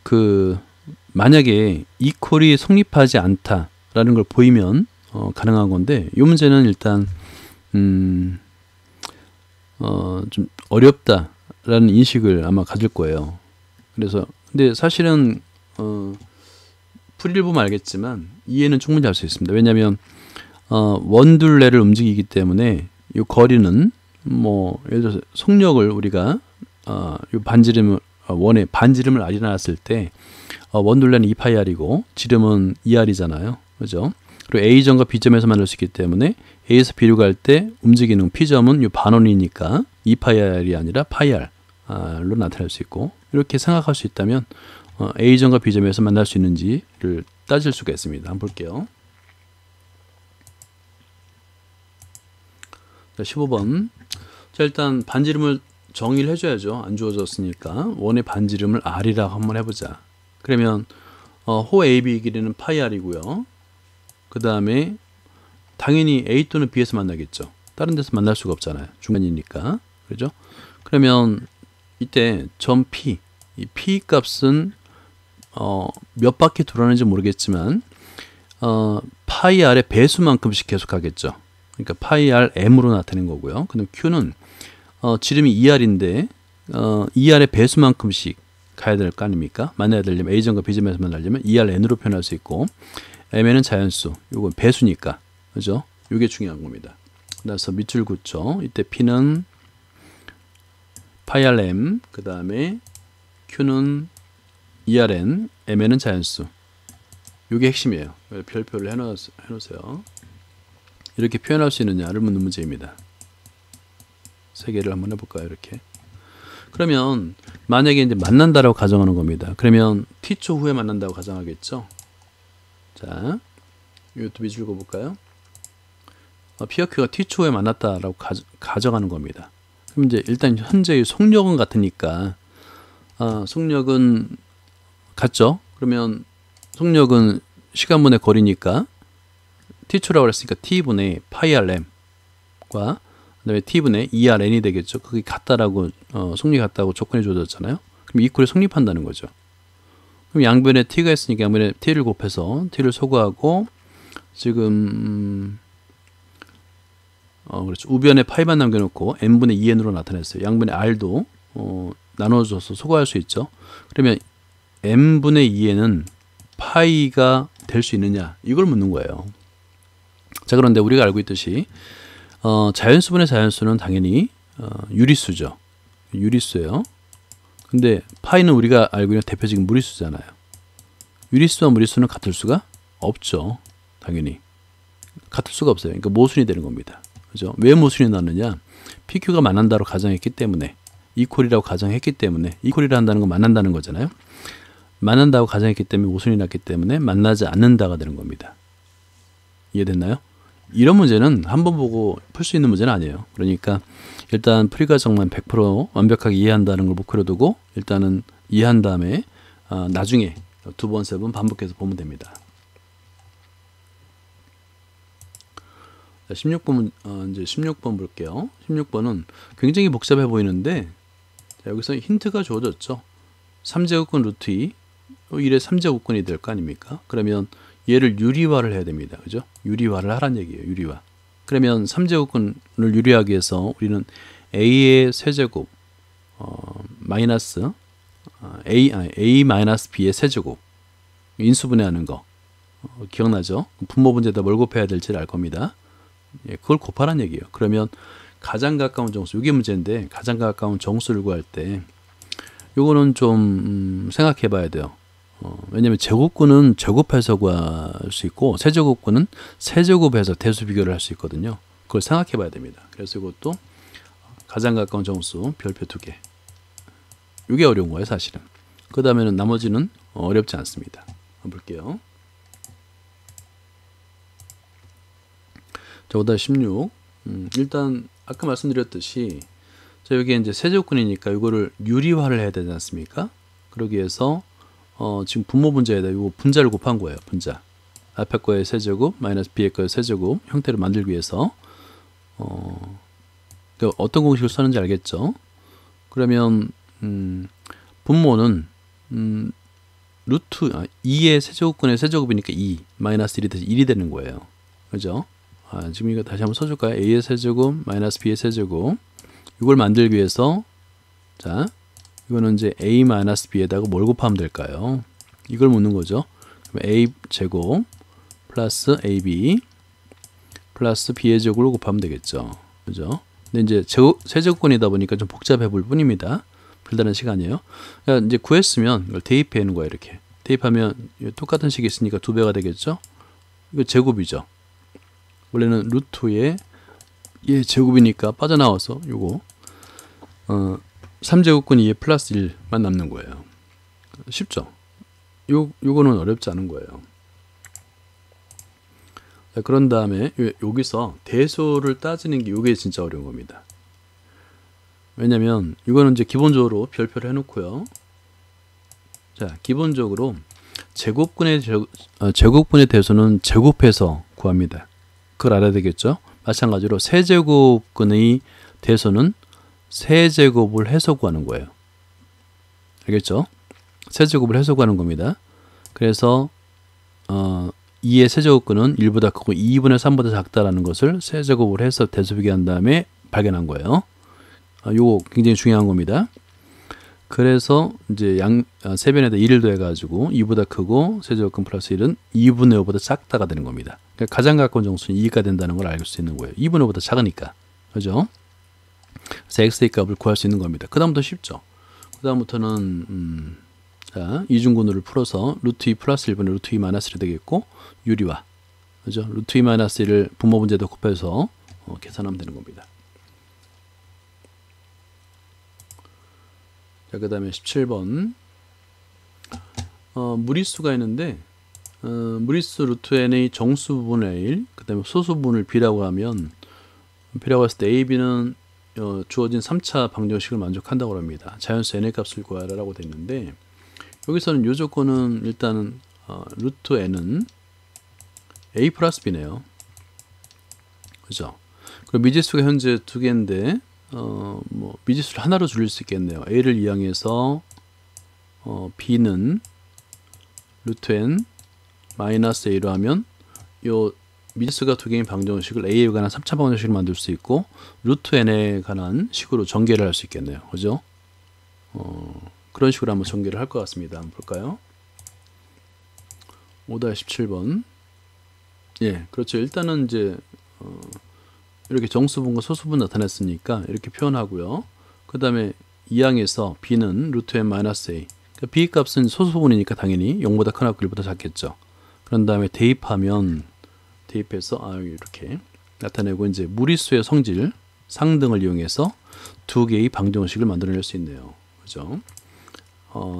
만약에 이 콜이 성립하지 않다라는 걸 보이면 가능한 건데 이 문제는 일단 좀 어렵다라는 인식을 아마 가질 거예요. 그래서 근데 사실은 풀이를 보면 알겠지만 이해는 충분히 할 수 있습니다. 왜냐하면 원둘레를 움직이기 때문에 이 거리는 뭐 예를 들어서 속력을 우리가 이 반지름을 원의 반지름을 r이 나눴을 때 원둘레는 2파이r이고 지름은 2r이잖아요. 그죠? 그리고 A점과 B점에서 만날 수 있기 때문에 A에서 B로 갈 때 움직이는 P점은 이 반원이니까 2파이r이 아니라 파이r로 나타낼 수 있고, 이렇게 생각할 수 있다면 A점과 B점에서 만날 수 있는지를 따질 수가 있습니다. 한번 볼게요. 자, 15번. 자, 일단 반지름을 정의를 해줘야죠. 안 주어졌으니까 원의 반지름을 r이라고 한번 해보자. 그러면 호 AB 길이는 파이r이고요. 그 다음에 당연히 A 또는 B에서 만나겠죠. 다른 데서 만날 수가 없잖아요. 중간이니까. 그죠? 그러면 이때 점 P, 이 P 값은 몇 바퀴 돌아가는지 모르겠지만 파이 r의 배수만큼씩 계속 가겠죠. 그러니까 파이 r m으로 나타낸 거고요. 그다음 Q는 지름이 2r인데 2r의 배수만큼씩 가야 될 거 아닙니까? 만나야 되려면 A점과 B점에서 만나려면 2rn으로 표현할 수 있고, m는 자연수, 이건 배수니까, 그죠? 이게 중요한 겁니다. 그래서 밑줄 긋죠. 이때 P는 파이 rm, 그 다음에 Q는 2rn, mn은 자연수. 이게 핵심이에요. 별표를 해놓으세요. 이렇게 표현할 수 있느냐를 묻는 문제입니다. 세 개를 한번 해볼까요? 이렇게. 그러면 만약에 이제 만난다라고 가정하는 겁니다. 그러면 t초 후에 만난다고 가정하겠죠. 자, 이것도 밑줄 그어볼까요? P와 Q가 t초 후에 만났다라고 가정하는 겁니다. 그럼 이제 일단 현재의 속력은 같으니까 속력은 같죠? 그러면 속력은 시간분의 거리니까 t초라고 그랬으니까 t분의 파이 rm과 그다음에 t분의 2rn이 되겠죠. 그게 같다라고 속력이 같다고 조건이 주어졌잖아요. 그럼 이퀄이 성립한다는 거죠. 그럼 양변에 t가 있으니까 양변에 t를 곱해서 t를 소거하고 지금 그렇죠. 우변에 파이만 남겨놓고 n분의 2n으로 나타냈어요. 양변에 r도 나눠줘서 소거할 수 있죠. 그러면 n분의 2n은 파이가 될 수 있느냐, 이걸 묻는 거예요. 자, 그런데 우리가 알고 있듯이 자연수분의 자연수는 당연히 유리수죠. 유리수예요. 근데 파이는 우리가 알고 있는 대표적인 무리수잖아요. 유리수와 무리수는 같을 수가 없죠. 당연히 같을 수가 없어요. 그러니까 모순이 되는 겁니다. 그죠? 왜 모순이 났느냐? PQ가 만난다고 가정했기 때문에, 이퀄이라고 가정했기 때문에, 이퀄이라 한다는 건 만난다는 거잖아요. 만난다고 가정했기 때문에 모순이 났기 때문에 만나지 않는다가 되는 겁니다. 이해됐나요? 이런 문제는 한 번 보고 풀 수 있는 문제는 아니에요. 그러니까 일단 풀이과정만 100% 완벽하게 이해한다는 걸 목표로 두고 일단은 이해한 다음에 나중에 두 번, 세 번 반복해서 보면 됩니다. 16번, 이제 16번 볼게요. 16번은 굉장히 복잡해 보이는데, 자, 여기서 힌트가 주어졌죠. 3제곱근 루트 2, 1의 3제곱근이 될 거 아닙니까? 그러면 얘를 유리화를 해야 됩니다. 그죠? 유리화를 하란 얘기예요. 유리화. 그러면 3제곱근을 유리하기 위해서 우리는 a의 세제곱 마이너스 a 마이너스 b의 세제곱 인수분해하는 거 기억나죠? 분모 문제에다 뭘 곱해야 될지를 알 겁니다. 예, 그걸 곱하란 얘기예요. 그러면 가장 가까운 정수, 이게 문제인데 가장 가까운 정수를 구할 때 요거는 좀 생각해 봐야 돼요. 왜냐면 제곱근은 제곱해서 구할 수 있고 세제곱근은 세제곱해서 대수 비교를 할 수 있거든요. 그걸 생각해 봐야 됩니다. 그래서 이것도 가장 가까운 정수 별표 2개. 이게 어려운 거예요, 사실은. 그 다음에는 나머지는 어렵지 않습니다. 한번 볼게요. 자, 그다음 16. 일단 아까 말씀드렸듯이 자, 여기 이제 세제곱근이니까 이거를 유리화를 해야 되지 않습니까? 그러기 위해서 지금 분모 분자에다 이거 분자를 곱한 거예요. 분자. 앞에 거의 세제곱 마이너스 B의 거의 세제곱 형태를 만들기 위해서 그러니까 어떤 공식을 쓰는지 알겠죠? 그러면 분모는 루트 2의 세제곱근의 세제곱이니까 2 마이너스 1이 돼서 1이 되는 거예요. 그죠? 지금 이거 다시 한번 써줄까요? A의 세제곱 마이너스 B의 세제곱 이걸 만들기 위해서 자 이거는 이제 a-b에다가 뭘 곱하면 될까요? 이걸 묻는 거죠. 그럼 a 제곱 플러스 ab 플러스 b의 제곱을 곱하면 되겠죠. 그죠? 근데 이제 세제곱권이다 보니까 좀 복잡해 볼 뿐입니다. 별다른 시간이에요. 그러니까 이제 구했으면 이걸 대입해 놓은 거예요. 이렇게 대입하면 똑같은 식이 있으니까 2배가 되겠죠. 이거 제곱이죠. 원래는 루트의 얘 제곱이니까 빠져나와서 요거 3제곱권 2에 플러스 1만 남는 거예요. 쉽죠? 요거는 어렵지 않은 거예요. 자, 그런 다음에 여기서 대소를 따지는 게 요게 진짜 어려운 겁니다. 왜냐면 이거는 이제 기본적으로 별표를 해놓고요. 자, 기본적으로 제곱분의 대소는 제곱해서 구합니다. 그걸 알아야 되겠죠? 마찬가지로 세제곱근의 대소는 세제곱을 해서 구하는 거예요. 알겠죠? 세제곱을 해서 구하는 겁니다. 그래서 2의 세제곱근은 1보다 크고 2분의 3보다 작다라는 것을 세제곱을 해서 대소 비교한 다음에 발견한 거예요. 요거 굉장히 중요한 겁니다. 그래서 이제 세변에다 1을 더해가지고 2보다 크고 세제곱근 플러스 1은 2분의 5보다 작다가 되는 겁니다. 그러니까 가장 가까운 정수는 2가 된다는 걸 알 수 있는 거예요. 2분의 5보다 작으니까. 그죠? 그래서 x의 값을 구할 수 있는 겁니다. 그 다음부터 쉽죠. 그 다음부터는 자, 이중분모를 풀어서 루트 2 플러스 1분의 루트 2 마이너스 1이 되겠고 유리화. 그죠? 루트 2 마이너스 1을 분모 문제도 곱해서 계산하면 되는 겁니다. 자, 그 다음에 17번 무리수가 있는데 무리수 루트 n의 정수 부분의 1, 그 다음에 소수 부분을 b라고 하면 b라고 했을 때 a, b는 주어진 3차 방정식을 만족한다고 합니다. 자연수 n의 값을 구하라 라고 되어 있는데 여기서는 이 조건은 일단은 루트 n은 a 플러스 b네요. 그죠? 그리고 미지수가 현재 2개인데 미지수를 하나로 줄일 수 있겠네요. a를 이항해서 b는 루트 n 마이너스 a로 하면 요 미지수가 2개인 방정식을 a에 관한 3차 방정식을 만들 수 있고 루트 n에 관한 식으로 전개를 할 수 있겠네요. 그죠? 그런 식으로 한번 전개를 할 것 같습니다. 한번 볼까요? 5-17번. 예, 그렇죠. 일단은 이제 이렇게 정수분과 소수분 나타냈으니까 이렇게 표현하고요. 그 다음에 이항에서 b는 루트 n 마이너스 a. 그러니까 b 값은 소수분이니까 당연히 0보다 크나 1보다 작겠죠. 그런 다음에 대입해서 이렇게 나타내고 이제 무리수의 성질 상등을 이용해서 2개의 방정식을 만들어낼 수 있네요. 그죠?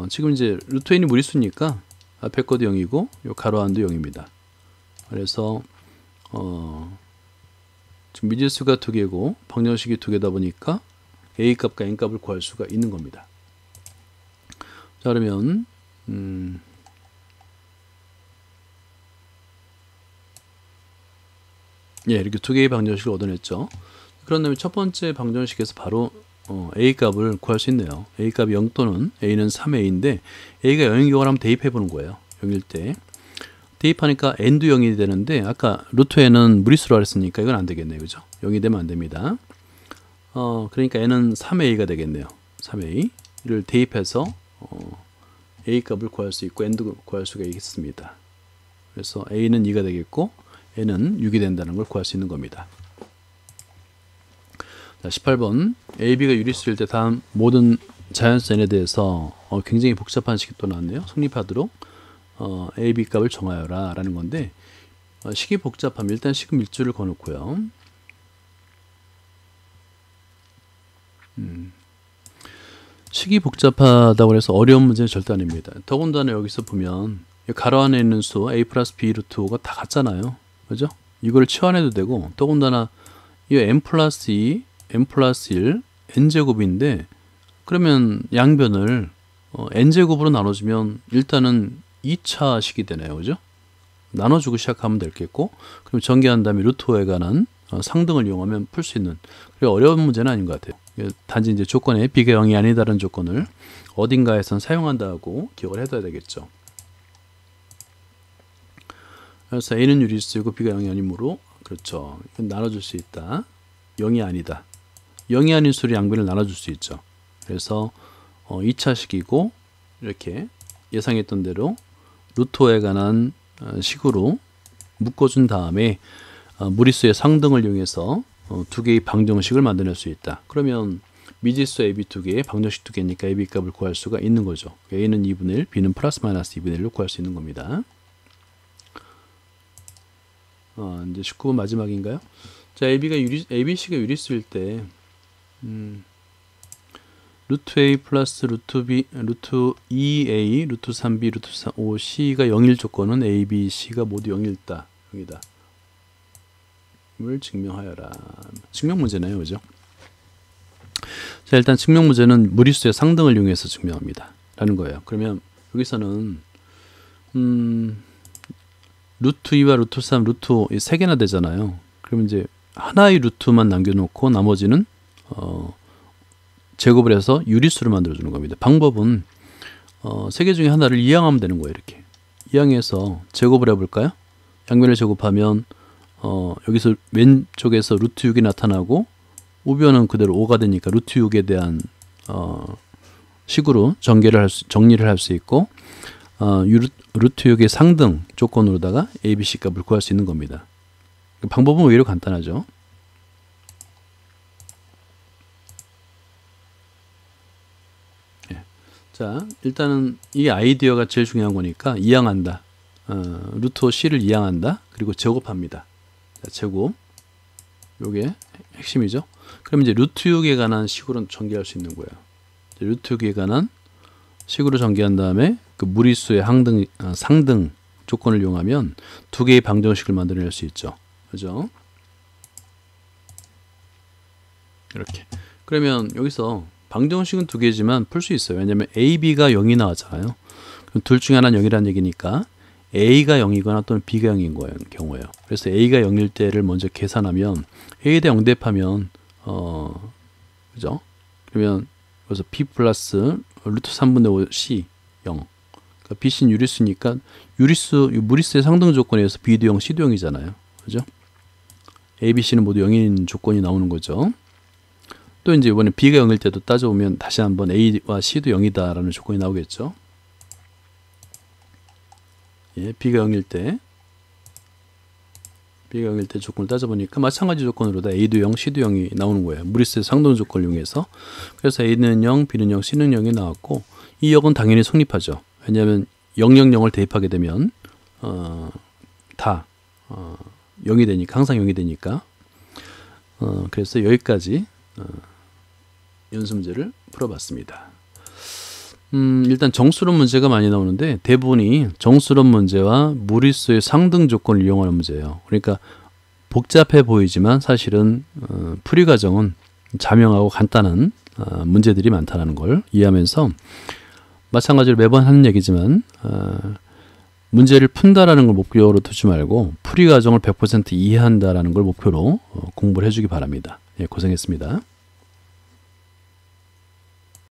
지금 이제 루트 n이 무리수니까 앞에 것도 0이고 요 가로 안도 0입니다. 그래서 지금 미지수가 2개고 방정식이 2개다 보니까 a 값과 n 값을 구할 수가 있는 겁니다. 자, 그러면 예, 이렇게 2개의 방정식을 얻어냈죠. 그런 다음에 첫 번째 방정식에서 바로 a 값을 구할 수 있네요. a 값이 0 또는 a는 3a인데 a가 0인 경우를 한번 대입해 보는 거예요. 0일 때 대입하니까 n도 0이 되는데 아까 루트 n은 무리수로 했으니까 이건 안 되겠네요. 그죠? 0이 되면 안 됩니다. 그러니까 n은 3a가 되겠네요. 3a를 대입해서 a 값을 구할 수 있고 n도 구할 수가 있습니다. 그래서 a는 2가 되겠고 n은 6이 된다는 걸 구할 수 있는 겁니다. 자, 18번 AB가 유리수일 때 다음 모든 자연수 n에 대해서 굉장히 복잡한 식이 또 나왔네요. 성립하도록 AB 값을 정하여라 라는 건데 식이 복잡하면 일단 식은 밀주를 거놓고요. 식이 복잡하다고 해서 어려운 문제는 절대 아닙니다. 더군다나 여기서 보면 가로 안에 있는 수 a 플러스 b 루트 5가 다 같잖아요. 그죠? 이걸 치환해도 되고 더군다나 이 n 플러스 2, n 플러스 1, n제곱인데 그러면 양변을 n제곱으로 나눠주면 일단은 2차 식이 되네요. 그죠? 나눠주고 시작하면 되겠고 그럼 전개한 다음에 루트 5에 관한 상등을 이용하면 풀 수 있는 그래 어려운 문제는 아닌 것 같아요. 단지 이제 조건에 b가 0이 아니다라는 조건을 어딘가에선 사용한다고 기억을 해둬야 되겠죠. 그래서 a는 유리수이고 b가 0이 아니므로 그렇죠. 이건 나눠줄 수 있다. 0이 아니다. 0이 아닌 수를 양변을 나눠줄 수 있죠. 그래서 2차식이고 이렇게 예상했던 대로 루토에 관한 식으로 묶어준 다음에 무리수의 상등을 이용해서 두 개의 방정식을 만들어낼 수 있다. 그러면 미지수 AB 두 개에 방정식 두 개니까 AB 값을 구할 수가 있는 거죠. A는 2분의 1, B는 플러스 마이너스 2분의 1로 구할 수 있는 겁니다. 이제 19번 마지막인가요? 자, ABC가 유리수일 때 루트 A 플러스 루트 B, 루트 2A, 루트 3B, 루트 5C가 0일 조건은 A, B, C가 모두 0일다. 여기다. 을 증명하여라. 증명 문제네요. 그죠? 자, 일단 증명 문제는 무리수의 상등을 이용해서 증명합니다. 라는 거예요. 그러면 여기서는 루트 2와 루트 3, 루트 5 세 개나 되잖아요. 그러면 이제 하나의 루트만 남겨놓고 나머지는 제곱을 해서 유리수를 만들어주는 겁니다. 방법은 세 개 중에 하나를 이항하면 되는 거예요. 이렇게 이항해서 제곱을 해볼까요? 양면을 제곱하면 여기서 왼쪽에서 루트 6이 나타나고 우변은 그대로 5가 되니까 루트 6에 대한 식으로 정리를 할 수 있고 루트 6의 상등 조건으로다가 ABC 값을 구할 수 있는 겁니다. 방법은 의외로 간단하죠. 자, 일단은 이 아이디어가 제일 중요한 거니까 이항한다. 루트 C를 이항한다. 그리고 제곱합니다. 자, 제곱. 요게 핵심이죠. 그럼 이제 루트 6에 관한 식으로 전개할 수 있는 거예요. 루트 6에 관한 식으로 전개한 다음에 그 무리수의 상등 조건을 이용하면 두 개의 방정식을 만들어낼 수 있죠. 그죠? 이렇게. 그러면 여기서 방정식은 두 개지만 풀 수 있어요. 왜냐면 A, B가 0이 나왔잖아요. 그럼 둘 중에 하나는 0이라는 얘기니까 A가 0이거나 또는 B가 0인 경우예요. 그래서 A가 0일 때를 먼저 계산하면 A 대 0 대입하면 그죠? 그러면 그래서 B 플러스 루트 3분의 5 C 0. 그러니까 BC는 유리수니까 무리수의 상등 조건에 의해서 B도 0, C도 0이잖아요. 그죠? A, B, C는 모두 0인 조건이 나오는 거죠. 또 이제 이번에 B가 0일 때도 따져보면 다시 한번 A와 C도 0이다라는 조건이 나오겠죠. 예, B가 0일 때 조건을 따져보니까 마찬가지 조건으로 다 A도 0, C도 0이 나오는 거예요. 무리수의 상등 조건을 이용해서. 그래서 A는 0, B는 0, C는 0이 나왔고 이 역은 당연히 성립하죠. 왜냐하면 0, 0, 0을 대입하게 되면 다 0이 되니까, 항상 0이 되니까. 그래서 여기까지 연습 문제를 풀어봤습니다. 일단 정수론 문제가 많이 나오는데 대부분이 정수론 문제와 무리수의 상등 조건을 이용하는 문제예요. 그러니까 복잡해 보이지만 사실은 풀이 과정은 자명하고 간단한 문제들이 많다는 걸 이해하면서 마찬가지로 매번 하는 얘기지만 문제를 푼다라는 걸 목표로 두지 말고 풀이 과정을 100% 이해한다라는 걸 목표로 공부를 해주기 바랍니다. 예, 고생했습니다.